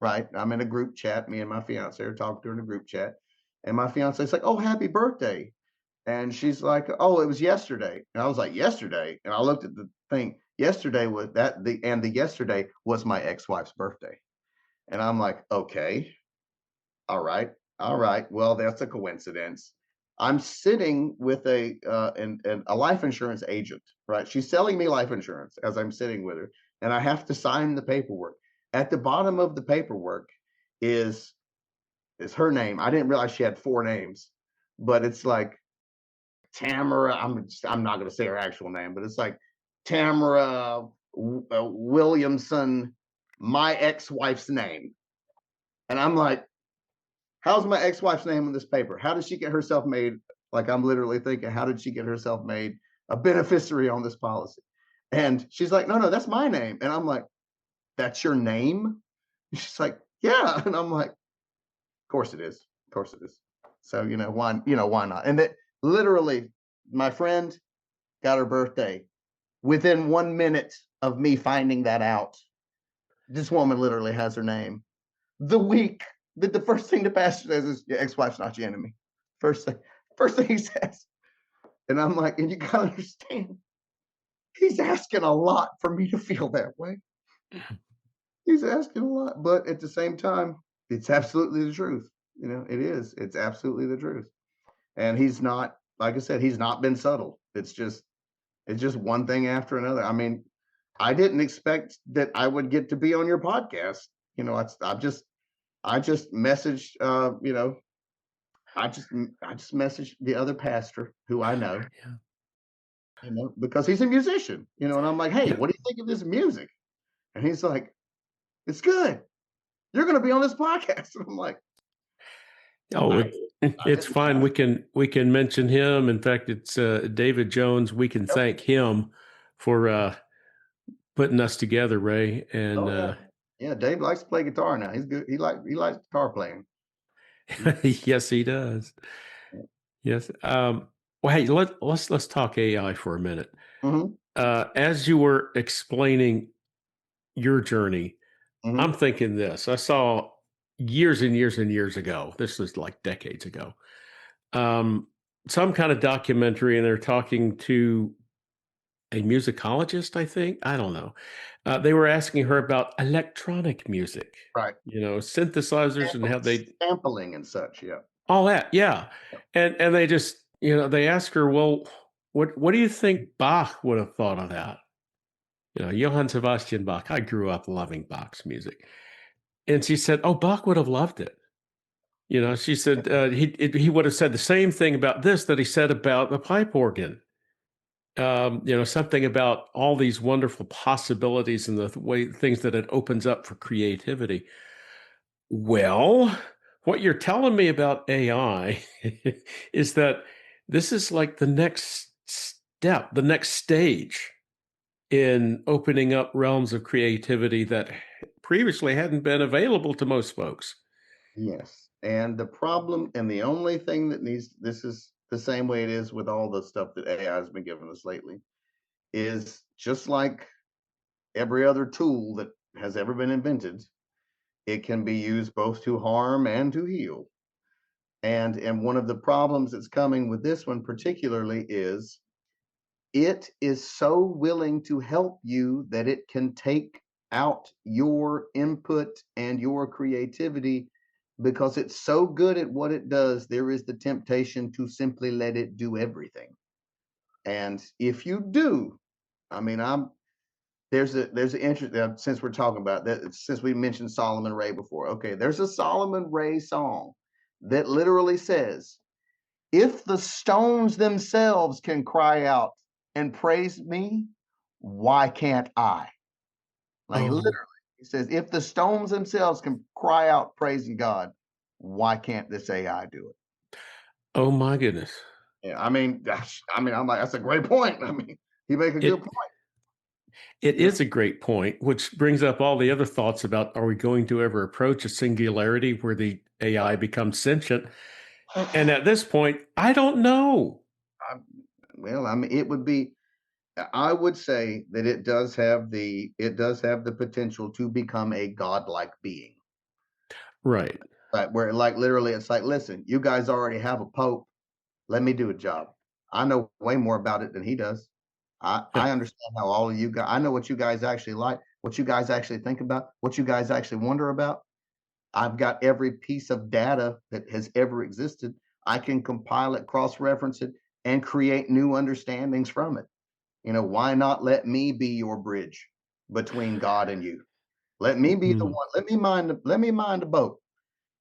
right? I'm in a group chat. Me and my fiance are talking to her in a group chat, and my fiance is like, "Oh, happy birthday!" And she's like, "Oh, it was yesterday." And I was like, "Yesterday?" And I looked at the thing. Yesterday was that the yesterday was my ex-wife's birthday. And I'm like, "Okay, all right, all right. Well, that's a coincidence." I'm sitting with a life insurance agent, right? She's selling me life insurance as I'm sitting with her, and I have to sign the paperwork. At the bottom of the paperwork is is her name. I didn't realize she had four names, but it's like Tamara. I'm not going to say her actual name, but it's like Tamara Williamson, my ex-wife's name, and I'm like, how's my ex-wife's name on this paper? How did she get herself made? Like, I'm literally thinking, how did she get herself made a beneficiary on this policy? And she's like, no, no, that's my name. And I'm like, that's your name? And she's like, yeah. And I'm like, of course it is. Of course it is. So, why not? And that literally, my friend got her birthday within 1 minute of me finding that out. This woman literally has her name. The week that the first thing the pastor says is your ex-wife's not your enemy. First thing, first thing he says. And I'm like, and you gotta understand, he's asking a lot for me to feel that way. He's asking a lot, but at the same time, it's absolutely the truth. It is. It's absolutely the truth. And he's not, like I said, he's not been subtle. It's just one thing after another. I mean, I didn't expect that I would get to be on your podcast. I just messaged, I just messaged the other pastor who I know, Yeah. because he's a musician, and I'm like, hey, Yeah. what do you think of this music? And he's like, it's good. You're going to be on this podcast. And I'm like, Oh, I, I it's didn't fine. ask. We can mention him. In fact, it's David Jones. We can Yep. thank him for putting us together, Ray. And Oh yeah. Yeah. Dave likes to play guitar now. He's good. He likes guitar playing. yes, he does. Yes. Well, hey, let's talk AI for a minute. Mm-hmm. As you were explaining your journey, Mm-hmm. I'm thinking this. I saw years and years and years ago. This was like decades ago. Um, some kind of documentary, and they're talking to a musicologist, I think. I don't know. They were asking her about electronic music, Right. synthesizers and how they Sampling and such. Yeah. all that. Yeah. And they just, they ask her, well, what do you think Bach would have thought of that? Johann Sebastian Bach. I grew up loving Bach's music. And she said, oh, Bach would have loved it. She said he would have said the same thing about this that he said about the pipe organ. Something about all these wonderful possibilities and the way things that it opens up for creativity. Well, what you're telling me about AI is that this is like the next step, the next stage in opening up realms of creativity that previously hadn't been available to most folks. Yes. And the problem, and the only thing that this is the same way it is with all the stuff that AI has been giving us lately, is just like every other tool that has ever been invented, it can be used both to harm and to heal. And one of the problems that's coming with this one particularly is it is so willing to help you that it can take out your input and your creativity because it's so good at what it does. There is the temptation to simply let it do everything. And if you do, I mean, there's an interest, since we're talking about that, since we mentioned Solomon Ray before. Okay, there's a Solomon Ray song that literally says, if the stones themselves can cry out and praise me, why can't I? Like, Oh, literally, he says, if the stones themselves can cry out praising God, why can't this AI do it? oh my goodness. Yeah, I mean, I'm like, that's a great point. I mean, you make a good It point. it You know, is a great point, which brings up all the other thoughts about, are we going to ever approach a singularity where the AI becomes sentient? And at this point, I don't know. I, well, I mean, it would be. I would say that it does have the potential to become a godlike being. Right. Like where like literally it's like, listen, you guys already have a pope. Let me do a job. I know way more about it than he does. Yeah. I understand how all of you guys I know what you guys actually like, what you guys actually think about, what you guys actually wonder about. I've got every piece of data that has ever existed. I can compile it, cross-reference it, and create new understandings from it. Why not let me be your bridge between God and you? Let me be the Mm. one. Let me mind the boat,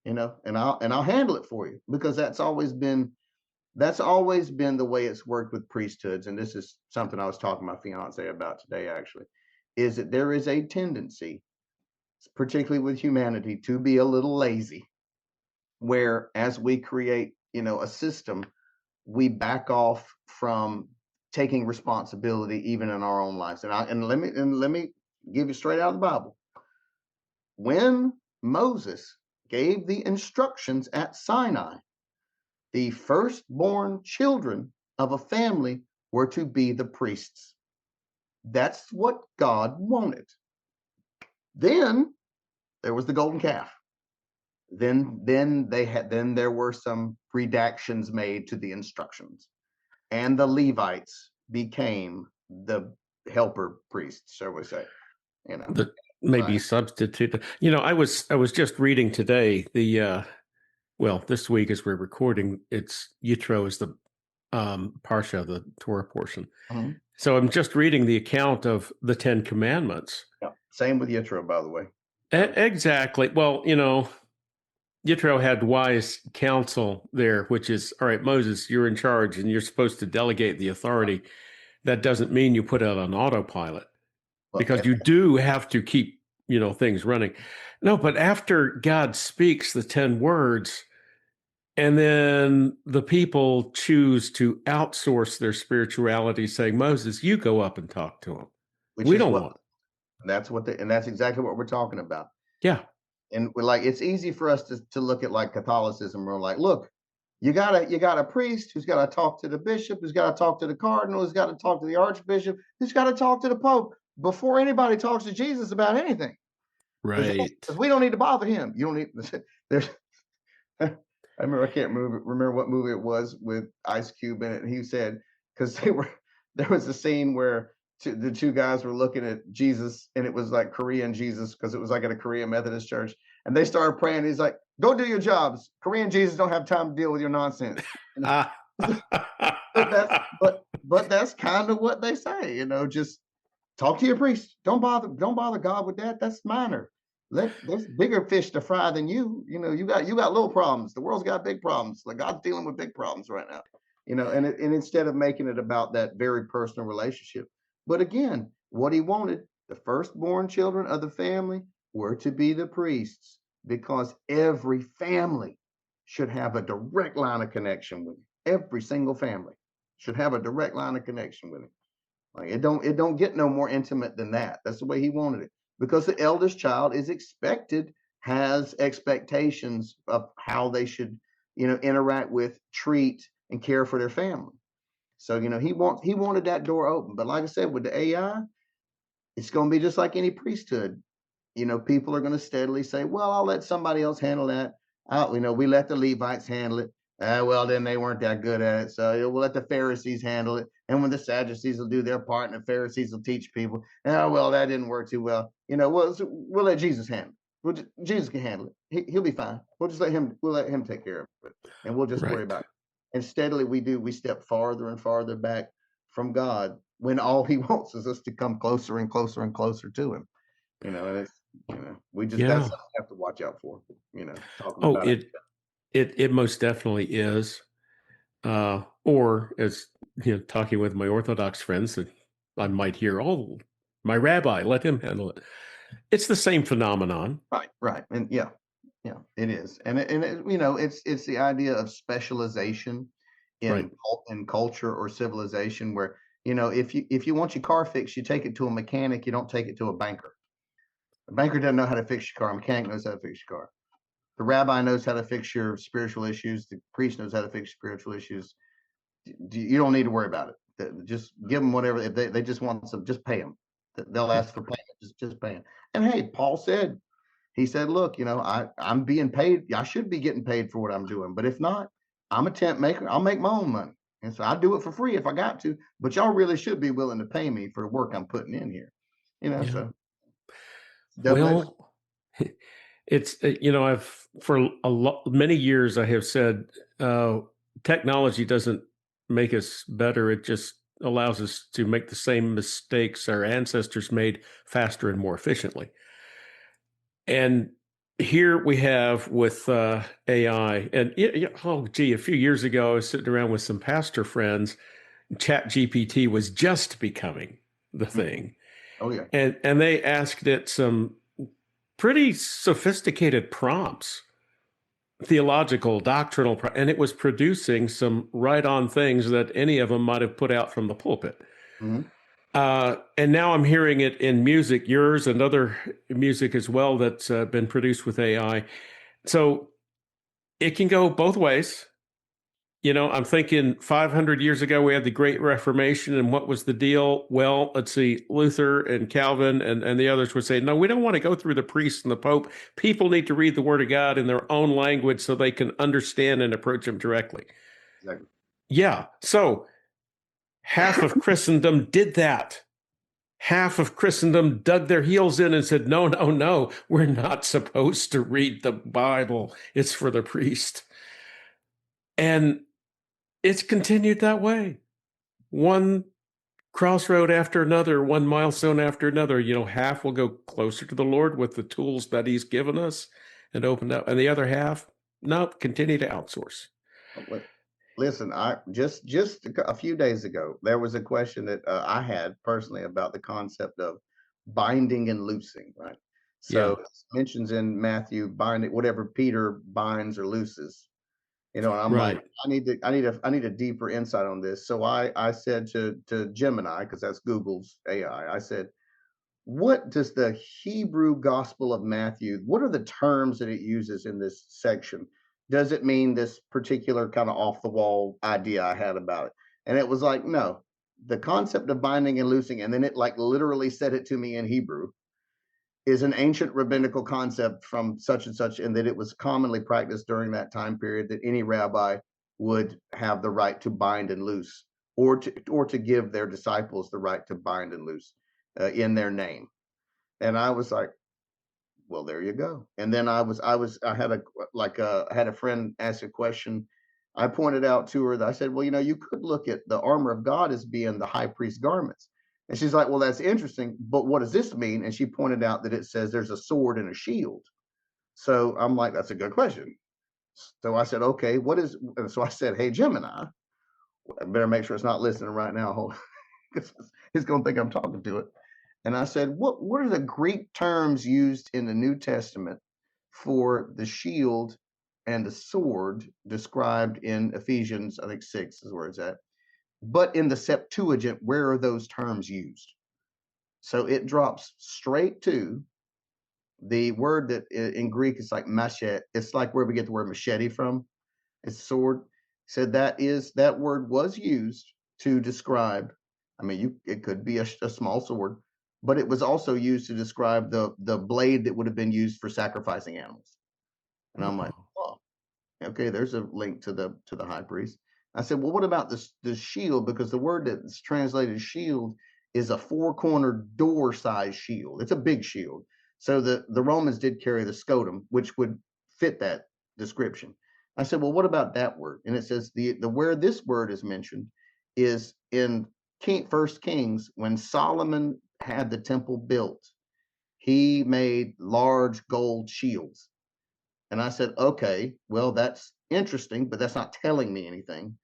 and I'll handle it for you because that's always been the way it's worked with priesthoods. And this is something I was talking to my fiance about today, actually, is that there is a tendency, particularly with humanity, to be a little lazy, where as we create, a system, we back off from taking responsibility even in our own lives. And let me give you straight out of the Bible. When Moses gave the instructions at Sinai, the firstborn children of a family were to be the priests. That's what God wanted. Then there was the golden calf. Then there were some redactions made to the instructions, and the Levites became the helper priests, shall we say? You know, The maybe uh, substitute. I was just reading today the well, this week as we're recording, it's Yitro is the parsha, the Torah portion. mhm. So I'm just reading the account of the Ten Commandments. Yeah. Same with Yitro, by the way. Yeah. Exactly. Well, Yitro had wise counsel there, which is, all right, Moses, you're in charge and you're supposed to delegate the authority. That doesn't mean you put it on autopilot, Well, because you do have to keep, things running. No, but after God speaks the 10 words, and then the people choose to outsource their spirituality, saying, Moses, you go up and talk to him. which We is don't what want. and that's exactly what we're talking about. Yeah. And we're like, it's easy for us to look at like Catholicism. We're like, look, you got a priest who's got to talk to the bishop, who's got to talk to the cardinal, who's got to talk to the archbishop, who's got to talk to the pope before anybody talks to Jesus about anything. Because Right. we don't need to bother him. You don't need. There's I remember I can't remember what movie it was with Ice Cube in it. And he said because there was a scene where the two guys were looking at Jesus, and it was like Korean Jesus because it was like at a Korean Methodist church, and they started praying. He's like, "Go do your jobs. Korean Jesus don't have time to deal with your nonsense." But that's kind of what they say. Just talk to your priest. Don't bother God with that. That's minor. There's bigger fish to fry than you. You got little problems. The world's got big problems. Like God's dealing with big problems right now. And instead of making it about that very personal relationship. But again, what he wanted, the firstborn children of the family were to be the priests, because every family should have a direct line of connection with him. Every single family should have a direct line of connection with him. Like it don't get no more intimate than that. That's the way he wanted it. Because the eldest child is expected, has expectations of how they should, interact with, treat, and care for their family. So, he wanted that door open. But like I said, with the AI, it's gonna be just like any priesthood. People are going to steadily say, well, I'll let somebody else handle that. We let the Levites handle it. Well, then they weren't that good at it. So we'll let the Pharisees handle it. And when the Sadducees will do their part and the Pharisees will teach people, well, that didn't work too well. We'll let Jesus handle it. Jesus can handle it. He'll be fine. We'll let him take care of it. And we'll just worry Right. about it. And steadily we step farther and farther back from God when all he wants is us to come closer and closer and closer to him. And it's that's Yeah. something we have to watch out for. Talking Oh, about it. it most definitely is. Or as talking with my Orthodox friends, that I might hear, oh, my rabbi, let him handle it. It's the same phenomenon. Right, and yeah, it is, and it's the idea of specialization in Right. in culture or civilization where, you know, if you want your car fixed, you take it to a mechanic, you don't take it to a banker. The banker doesn't know how to fix your car, a mechanic knows how to fix your car. The rabbi knows how to fix your spiritual issues, the priest knows how to fix spiritual issues. You don't need to worry about it. Just give them whatever. If they just want some, just pay them. They'll ask for payment, just pay them. And hey, Paul said, he said, look, you know, I'm being paid. I should be getting paid for what I'm doing. But if not, I'm a tent maker. I'll make my own money. And so I do it for free if I got to. But y'all really should be willing to pay me for the work I'm putting in here. You know, Yeah. so double edged. Well, it's I've for many years I have said uh, technology doesn't make us better. It just allows us to make the same mistakes our ancestors made faster and more efficiently. And here we have with AI, and oh gee, a few years ago I was sitting around with some pastor friends. Chat GPT was just becoming the thing, Oh yeah. and they asked it some pretty sophisticated prompts, theological, doctrinal, and it was producing some right on things that any of them might have put out from the pulpit. Mm-hmm. And now I'm hearing it in music, yours and other music as well, that's been produced with AI. So it can go both ways. I'm thinking 500 years ago, we had the Great Reformation, and what was the deal? Well, let's see, Luther and Calvin and the others would say, no, we don't want to go through the priest and the Pope. People need to read the Word of God in their own language so they can understand and approach Him directly. Exactly. Yeah. So half of Christendom did that. Half of Christendom dug their heels in and said, no, no, no, we're not supposed to read the Bible. It's for the priest. And it's continued that way. One crossroad after another, one milestone after another. Half will go closer to the Lord with the tools that He's given us and opened up, and the other half, no, continue to outsource. Listen, I just a few days ago, there was a question that I had personally about the concept of binding and loosing, right? So Yeah, it mentions in Matthew binding whatever Peter binds or looses, you know, and I'm like, right. I need a deeper insight on this. So I said to Gemini, because that's Google's AI, I said, what does the Hebrew Gospel of Matthew, what are the terms that it uses in this section? Does it mean this particular kind of off the wall idea I had about it? And it was like, no, the concept of binding and loosing, and then it like literally said it to me in Hebrew, is an ancient rabbinical concept from such and such, and that it was commonly practiced during that time period that any rabbi would have the right to bind and loose, or to give their disciples the right to bind and loose in their name. And I was like, well, there you go. And then I had I had a friend ask a question. I pointed out to her that I said, well, you know, you could look at the armor of God as being the high priest garments. And she's like, well, that's interesting, but what does this mean? And she pointed out that it says there's a sword and a shield. So I'm like, that's a good question. So I said, okay, what is, and so I said, hey, Gemini, I better make sure it's not listening right now because it's going to think I'm talking to it. And I said, what are the Greek terms used in the New Testament for the shield and the sword described in Ephesians, I think 6 is where it's at. But in the Septuagint, where are those terms used? So it drops straight to the word that in Greek is like machete. It's like where we get the word machete from. It's sword. Said that word was used to describe. I mean, it could be a small sword, but it was also used to describe the blade that would have been used for sacrificing animals. And I'm like, Oh, oh, okay, there's a link to the high priest. I said, well, what about the shield? Because the word that's translated shield is a four-cornered door size shield. It's a big shield. So the Romans did carry the scotum, which would fit that description. I said, well, what about that word? And it says the where this word is mentioned is in First Kings when Solomon had the temple built. He made large gold shields. And I said, okay, well, that's interesting, but that's not telling me anything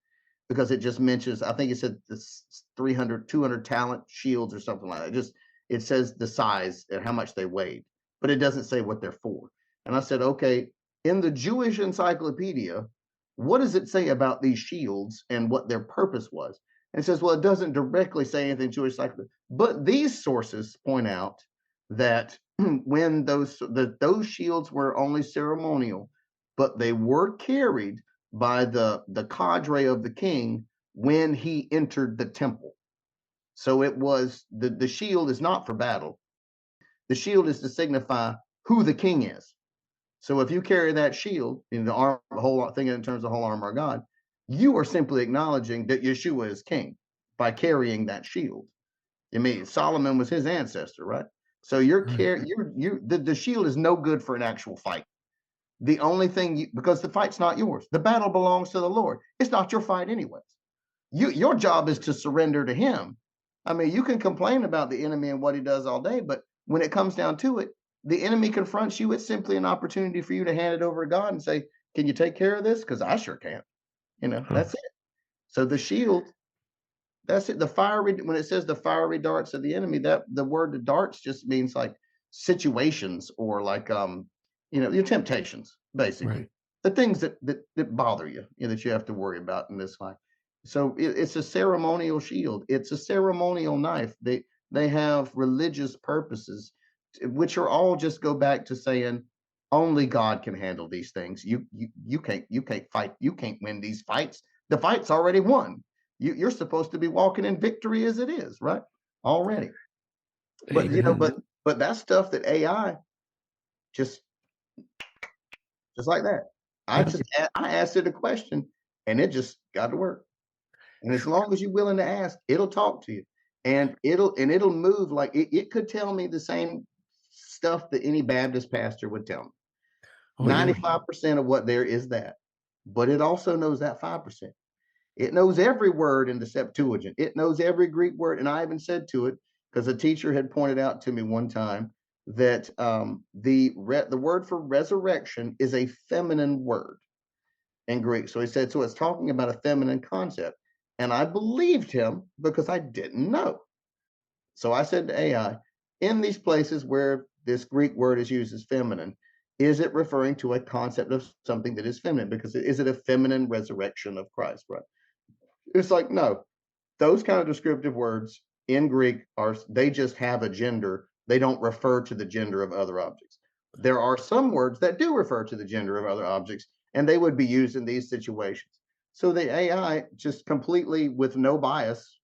because it just mentions, I think it said this 300, 200 talent shields or something like that. It says the size and how much they weighed, but it doesn't say what they're for. And I said, okay, in the Jewish encyclopedia, what does it say about these shields and what their purpose was? And it says, well, it doesn't directly say anything Jewish cycle, but these sources point out that when those shields were only ceremonial, but they were carried by the cadre of the king when he entered the temple. So it was the shield is not for battle. The shield is to signify who the king is. So if you carry that shield in the arm, the whole thing in terms of the whole armor of God, you are simply acknowledging that Yeshua is king by carrying that shield. I mean, Solomon was his ancestor, right? So Right. the shield is no good for an actual fight. The only thing because the fight's not yours. The battle belongs to the Lord. It's not your fight anyways. Your job is to surrender to him. I mean, you can complain about the enemy and what he does all day, but when it comes down to it, the enemy confronts you. It's simply an opportunity for you to hand it over to God and say, "Can you take care of this? Because I sure can't." Huh. That's it. So the shield, that's it. The fiery when it says the fiery darts of the enemy, that the word the darts just means like situations or like your temptations, basically. Right. The things that bother you, that you have to worry about in this life. So it's a ceremonial shield. It's a ceremonial knife. They have religious purposes, which are all just go back to saying only God can handle these things. You can't fight. You can't win these fights. The fight's already won. You're supposed to be walking in victory as it is, right? Already. But Amen. but that stuff that AI just just like that. Yes. I asked it a question and it just got to work. And as long as you're willing to ask, it'll talk to you. And it'll move like it could tell me the same stuff that any Baptist pastor would tell me. Oh, yeah. 95% of what there is that. But it also knows that 5%. It knows every word in the Septuagint. It knows every Greek word. And I even said to it, because a teacher had pointed out to me one time that the word for resurrection is a feminine word in Greek. So he said, so it's talking about a feminine concept. And I believed him because I didn't know. So I said to AI, in these places where this Greek word is used as feminine, is it referring to a concept of something that is feminine? Because is it a feminine resurrection of Christ? Right. It's like, no, those kind of descriptive words in Greek they just have a gender. They don't refer to the gender of other objects. There are some words that do refer to the gender of other objects, and they would be used in these situations. So the AI just completely with no bias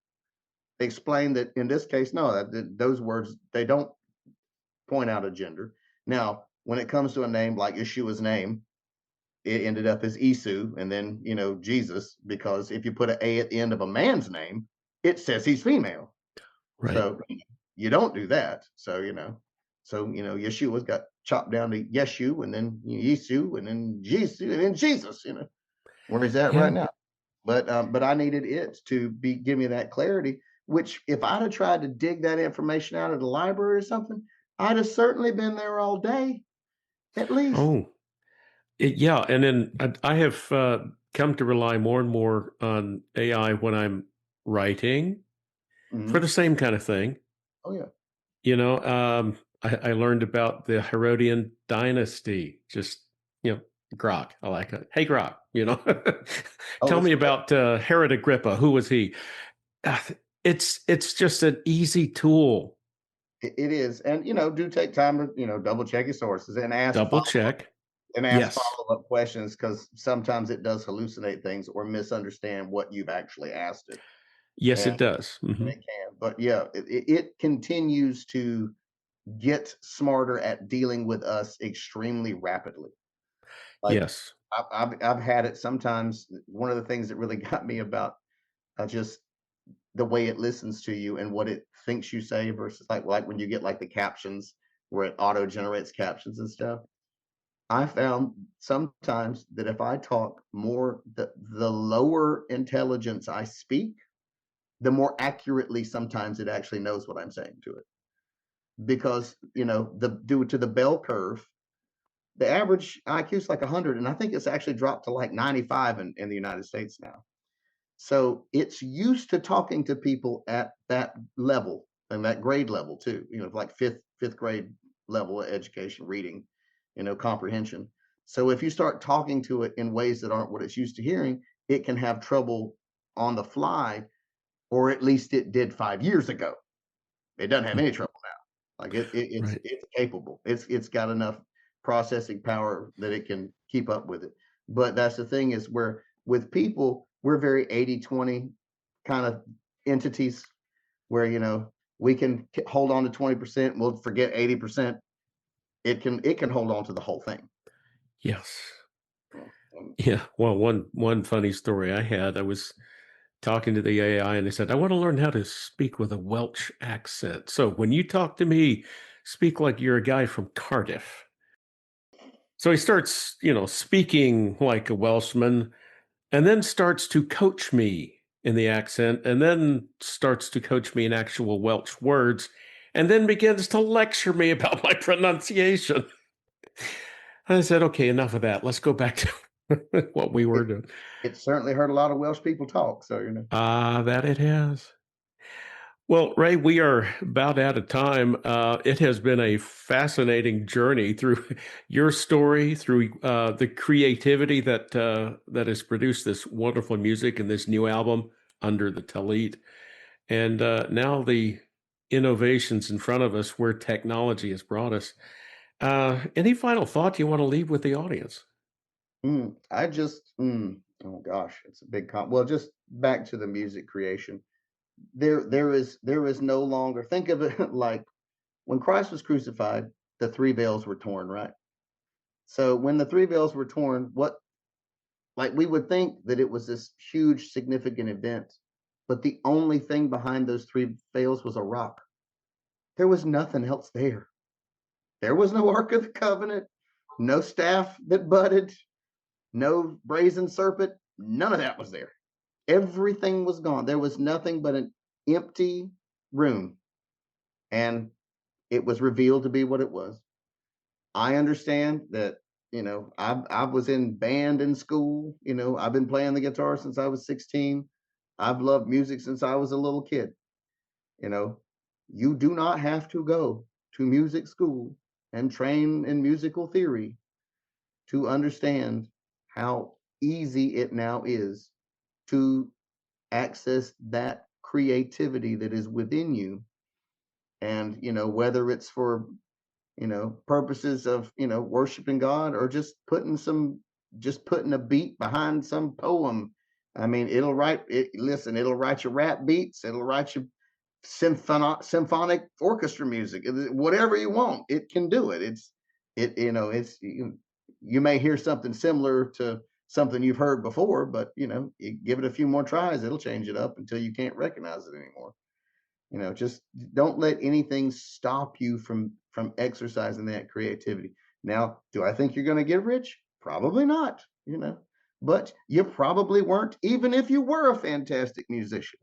explained that in this case, no, those words they don't point out a gender. Now, when it comes to a name like Yeshua's name, it ended up as Isu and then, Jesus, because if you put an A at the end of a man's name, it says he's female. Right. So you don't do that. Yeshua's got chopped down to Yeshu and then Yisu and then Jesus and then Jesus, where he's at right Yeah. now. But I needed it to give me that clarity, which if I'd have tried to dig that information out of the library or something, I'd have certainly been there all day, at least. Oh, yeah. And then I have come to rely more and more on AI when I'm writing for Mhm. the same kind of thing. Oh yeah. I learned about the Herodian dynasty. Just, Grok. I like it. Hey, Grok, Oh, tell it's me great. about Herod Agrippa. Who was he? Ah, it's just an easy tool. It is, and do take time to double check your sources and Double check. ask Yes. follow up questions because sometimes it does hallucinate things or misunderstand what you've actually asked it, Yes, and, it does. it can. But yeah, it continues to get smarter at dealing with us extremely rapidly. Like Yes. I've had it sometimes. One of the things that really got me about just the way it listens to you and what it thinks you say versus like when you get like the captions where it auto generates captions and stuff. I found sometimes that if I talk more the lower intelligence I speak, the more accurately sometimes it actually knows what I'm saying to it. Because, the due to the bell curve, the average IQ is like 100, and I think it's actually dropped to like 95 in the United States now. So it's used to talking to people at that level and that grade level too, like fifth grade level of education, reading, comprehension. So if you start talking to it in ways that aren't what it's used to hearing, it can have trouble on the fly, or at least it did 5 years ago. It doesn't have any trouble now. Like Right. it's capable. It's got enough processing power that it can keep up with it. But that's the thing, is where with people, we're very 80-20 kind of entities, where we can hold on to 20%, we'll forget 80%. It can hold on to the whole thing. Yes. Um, Yeah. Well, one funny story I had, I was talking to the AI and they said, I want to learn how to speak with a Welsh accent. So when you talk to me, speak like you're a guy from Cardiff. So he starts, speaking like a Welshman and then starts to coach me in the accent and then starts to coach me in actual Welsh words and then begins to lecture me about my pronunciation. I said, okay, enough of that. Let's go back to what we were it doing. it certainly heard a lot of Welsh people talk, so Ah, that it has. Well, Ray, we are about out of time. It has been a fascinating journey through your story, through the creativity that has produced this wonderful music and this new album under the Tallit, and now the innovations in front of us, where technology has brought us. Any final thought you want to leave with the audience? oh gosh, it's a big well, just back to the music creation. There is no longer, think of it like when Christ was crucified, the three veils were torn, right? So when the three veils were torn, what like we would think that it was this huge significant event, but the only thing behind those three veils was a rock. There was nothing else there. There was no Ark of the Covenant, no staff that budded, no brazen serpent. None of that was there. Everything was gone. There was nothing but an empty room, and it was revealed to be what it was. I understand that, I was in band in school. I've been playing the guitar since I was 16. I've loved music since I was a little kid. You know, you do not have to go to music school and train in musical theory to understand how easy it now is to access that creativity that is within you. And whether it's for purposes of worshiping God, or just putting a beat behind some poem. I mean, it'll write you rap beats, it'll write you symphonic orchestra music, whatever you want, it can do it. You may hear something similar to something you've heard before, but you give it a few more tries, it'll change it up until you can't recognize it anymore. Just don't let anything stop you from exercising that creativity. Now, do I think you're going to get rich? Probably not, but you probably weren't, even if you were a fantastic musician.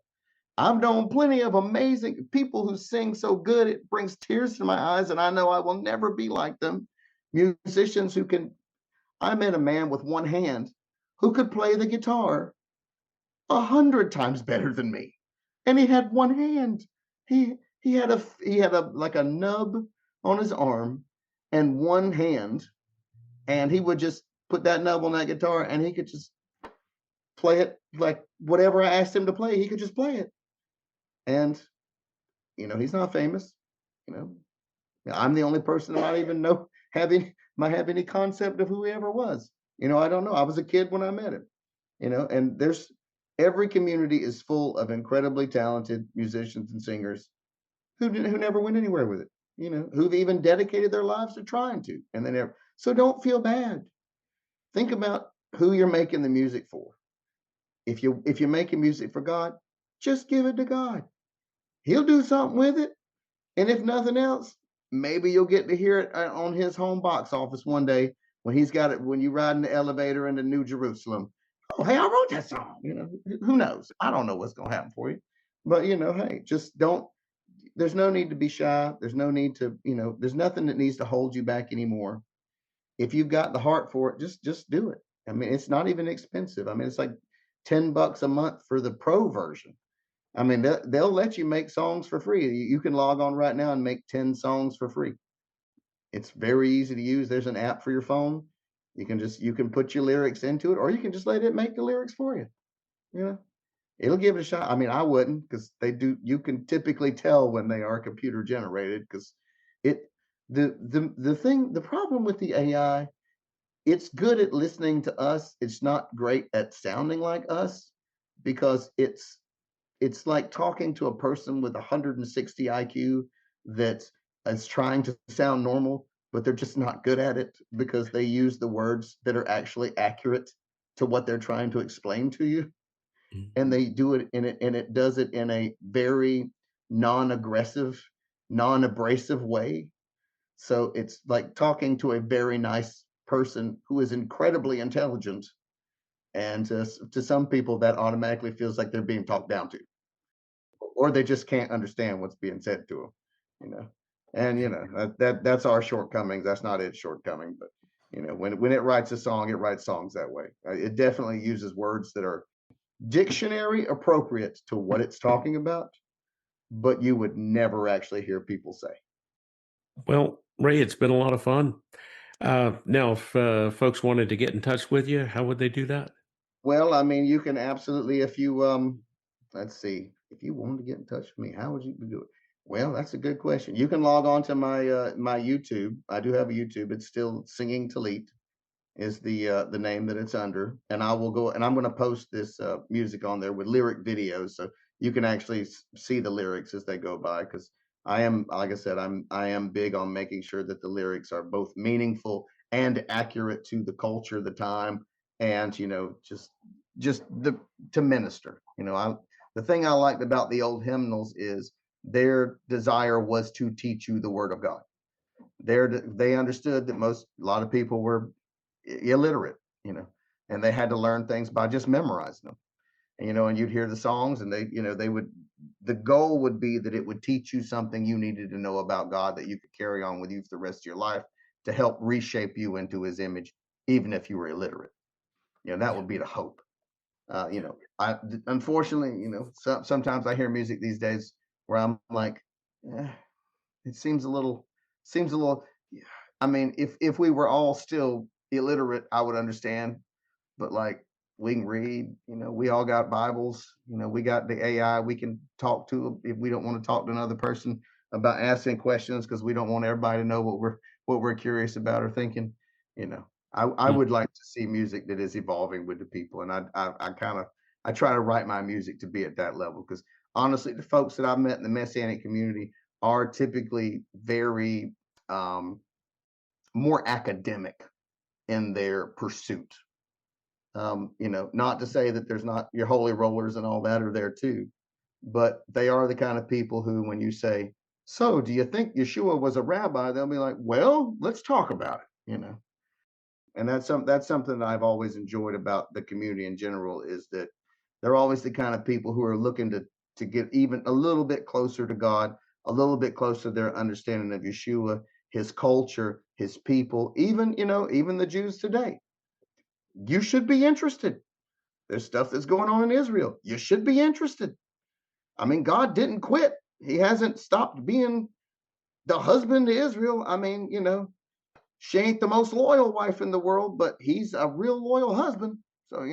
I've known plenty of amazing people who sing so good it brings tears to my eyes, and I know I will never be like them. Musicians who can. I met a man with one hand who could play the guitar 100 times better than me, and he had one hand. He had a like a nub on his arm and one hand, and he would just put that nub on that guitar, and he could just play it like whatever I asked him to play. He could just play it, and he's not famous. You know, I'm the only person that might even know might have any concept of who he ever was. I don't know. I was a kid when I met him. And there's every community is full of incredibly talented musicians and singers who never went anywhere with it. Who've even dedicated their lives to trying to, and they never. So don't feel bad. Think about who you're making the music for. If you're making music for God, just give it to God. He'll do something with it. And if nothing else, maybe you'll get to hear it on his home box office one day when he's got it, when you ride in the elevator into New Jerusalem. Oh, hey, I wrote that song. Who knows? I don't know what's going to happen for you. But, hey, just don't, there's no need to be shy. There's no need to, there's nothing that needs to hold you back anymore. If you've got the heart for it, just do it. I mean, it's not even expensive. I mean, it's like $10 a month for the pro version. I mean, they'll let you make songs for free. You can log on right now and make 10 songs for free. It's very easy to use. There's an app for your phone. You can put your lyrics into it, or you can just let it make the lyrics for you. You know, it'll give it a shot. I mean, I wouldn't, because they do. You can typically tell when they are computer generated, because it the problem with the AI, it's good at listening to us. It's not great at sounding like us, because it's like talking to a person with 160 IQ that is trying to sound normal, but they're just not good at it because they use the words that are actually accurate to what they're trying to explain to you. Mm. And they do it in it, and it does it in a very non-aggressive, non-abrasive way. So it's like talking to a very nice person who is incredibly intelligent. And to some people, that automatically feels like they're being talked down to, or they just can't understand what's being said to them, you know. And that's our shortcomings. That's not its shortcoming, but when it writes a song, it writes songs that way. It definitely uses words that are dictionary appropriate to what it's talking about, but you would never actually hear people say. Well, Ray, it's been a lot of fun. Now, if folks wanted to get in touch with you, how would they do that? Well, I mean, you can absolutely, if you let's see, if you wanted to get in touch with me, how would you do it? Well, that's a good question. You can log on to my YouTube. I do have a YouTube. It's still Singing Tallit is the name that it's under, and I will go and I'm going to post this music on there with lyric videos, so you can actually see the lyrics as they go by. Because I am, like I said, I am big on making sure that the lyrics are both meaningful and accurate to the culture, the time, and just the to minister. The thing I liked about the old hymnals is their desire was to teach you the word of God. They understood that a lot of people were illiterate, you know, and they had to learn things by just memorizing them. And you'd hear the songs, and the goal would be that it would teach you something you needed to know about God that you could carry on with you for the rest of your life to help reshape you into his image, even if you were illiterate. That would be the hope. I unfortunately, sometimes I hear music these days where I'm like, eh, it seems a little. I mean, if we were all still illiterate, I would understand. But like, we can read, we all got Bibles, we got the AI we can talk to if we don't want to talk to another person about asking questions, because we don't want everybody to know what we're curious about or thinking. You know, I Mm. would like to see music that is evolving with the people, and I try to write my music to be at that level, because honestly, the folks that I've met in the Messianic community are typically very more academic in their pursuit. Not to say that there's not your holy rollers and all that are there too, but they are the kind of people who, when you say, "So, do you think Yeshua was a rabbi?" They'll be like, "Well, let's talk about it." And that's something that I've always enjoyed about the community in general, is that they're always the kind of people who are looking to get even a little bit closer to God, a little bit closer to their understanding of Yeshua, his culture, his people, even the Jews today. You should be interested. There's stuff that's going on in Israel. You should be interested. I mean, God didn't quit. He hasn't stopped being the husband to Israel. I mean, she ain't the most loyal wife in the world, but he's a real loyal husband. So,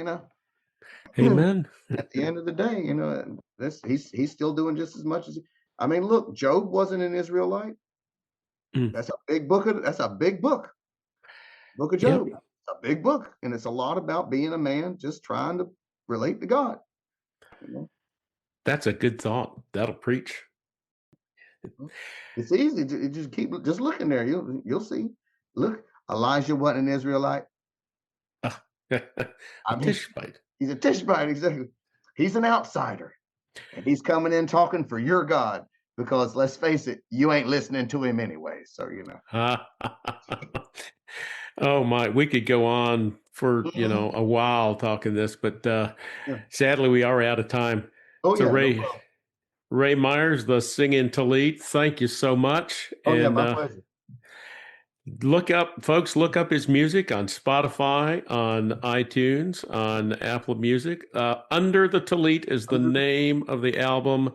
Amen. at the end of the day, this he's still doing just as much as I mean, look, Job wasn't an Israelite. Mm. That's a big book. Book of Yep. Job. A big book. And it's a lot about being a man just trying to relate to God. You know? That's a good thought. That'll preach. It's easy to just keep just looking there. You'll see. Look, Elijah wasn't an Israelite. Ah, I a mean, Tishbite. he's a Tishbite, exactly. He's an outsider, and he's coming in talking for your God, because let's face it, you ain't listening to him anyway. So Oh my, we could go on for, Mhm. a while talking this, but Yeah. sadly we are out of time. Oh So yeah, no Ray problem. Ray Myers, the Singing Tallit, thank you so much. Oh yeah, And my pleasure. look up his music on Spotify, on iTunes, on Apple Music. Under the Tallit is the Under the name of the album,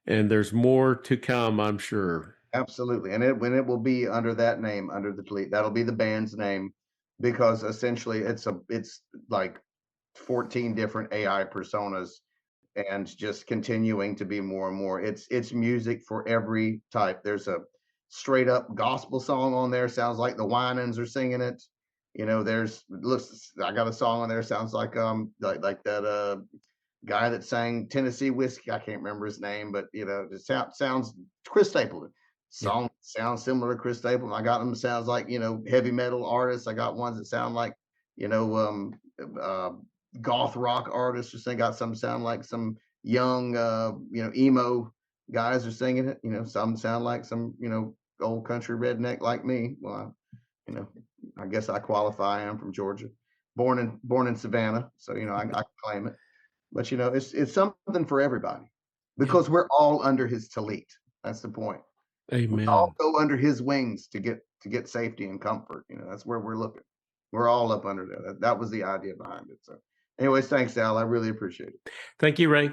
and there's more to come, I'm sure. Absolutely, and when it will be under that name, under the Tallit, that'll be the band's name. because essentially it's like 14 different AI personas and just continuing to be more and more. It's music for every type. There's a straight up gospel song on there, sounds like the Winans are singing it. You know, there's looks I got a song on there sounds like that guy that sang Tennessee Whiskey. I can't remember his name, but you know, it sounds Chris Stapleton. Yeah. Song sounds similar to Chris Stapleton. I got them sounds like heavy metal artists. I got ones that sound like you know uh, goth rock artists. Just they got some sound like some young emo guys are singing it. You know, some sound like some old country redneck like me. Well, you know, I guess I qualify. I'm from Georgia, born in Savannah, so I claim it. But it's something for everybody Yeah. because we're all under his tallit. That's the point. We all Amen. go under his wings to get safety and comfort. That's where we're looking. We're all up under that. That was the idea behind it. So, anyways, thanks, Al. I really appreciate it. Thank you, Ray.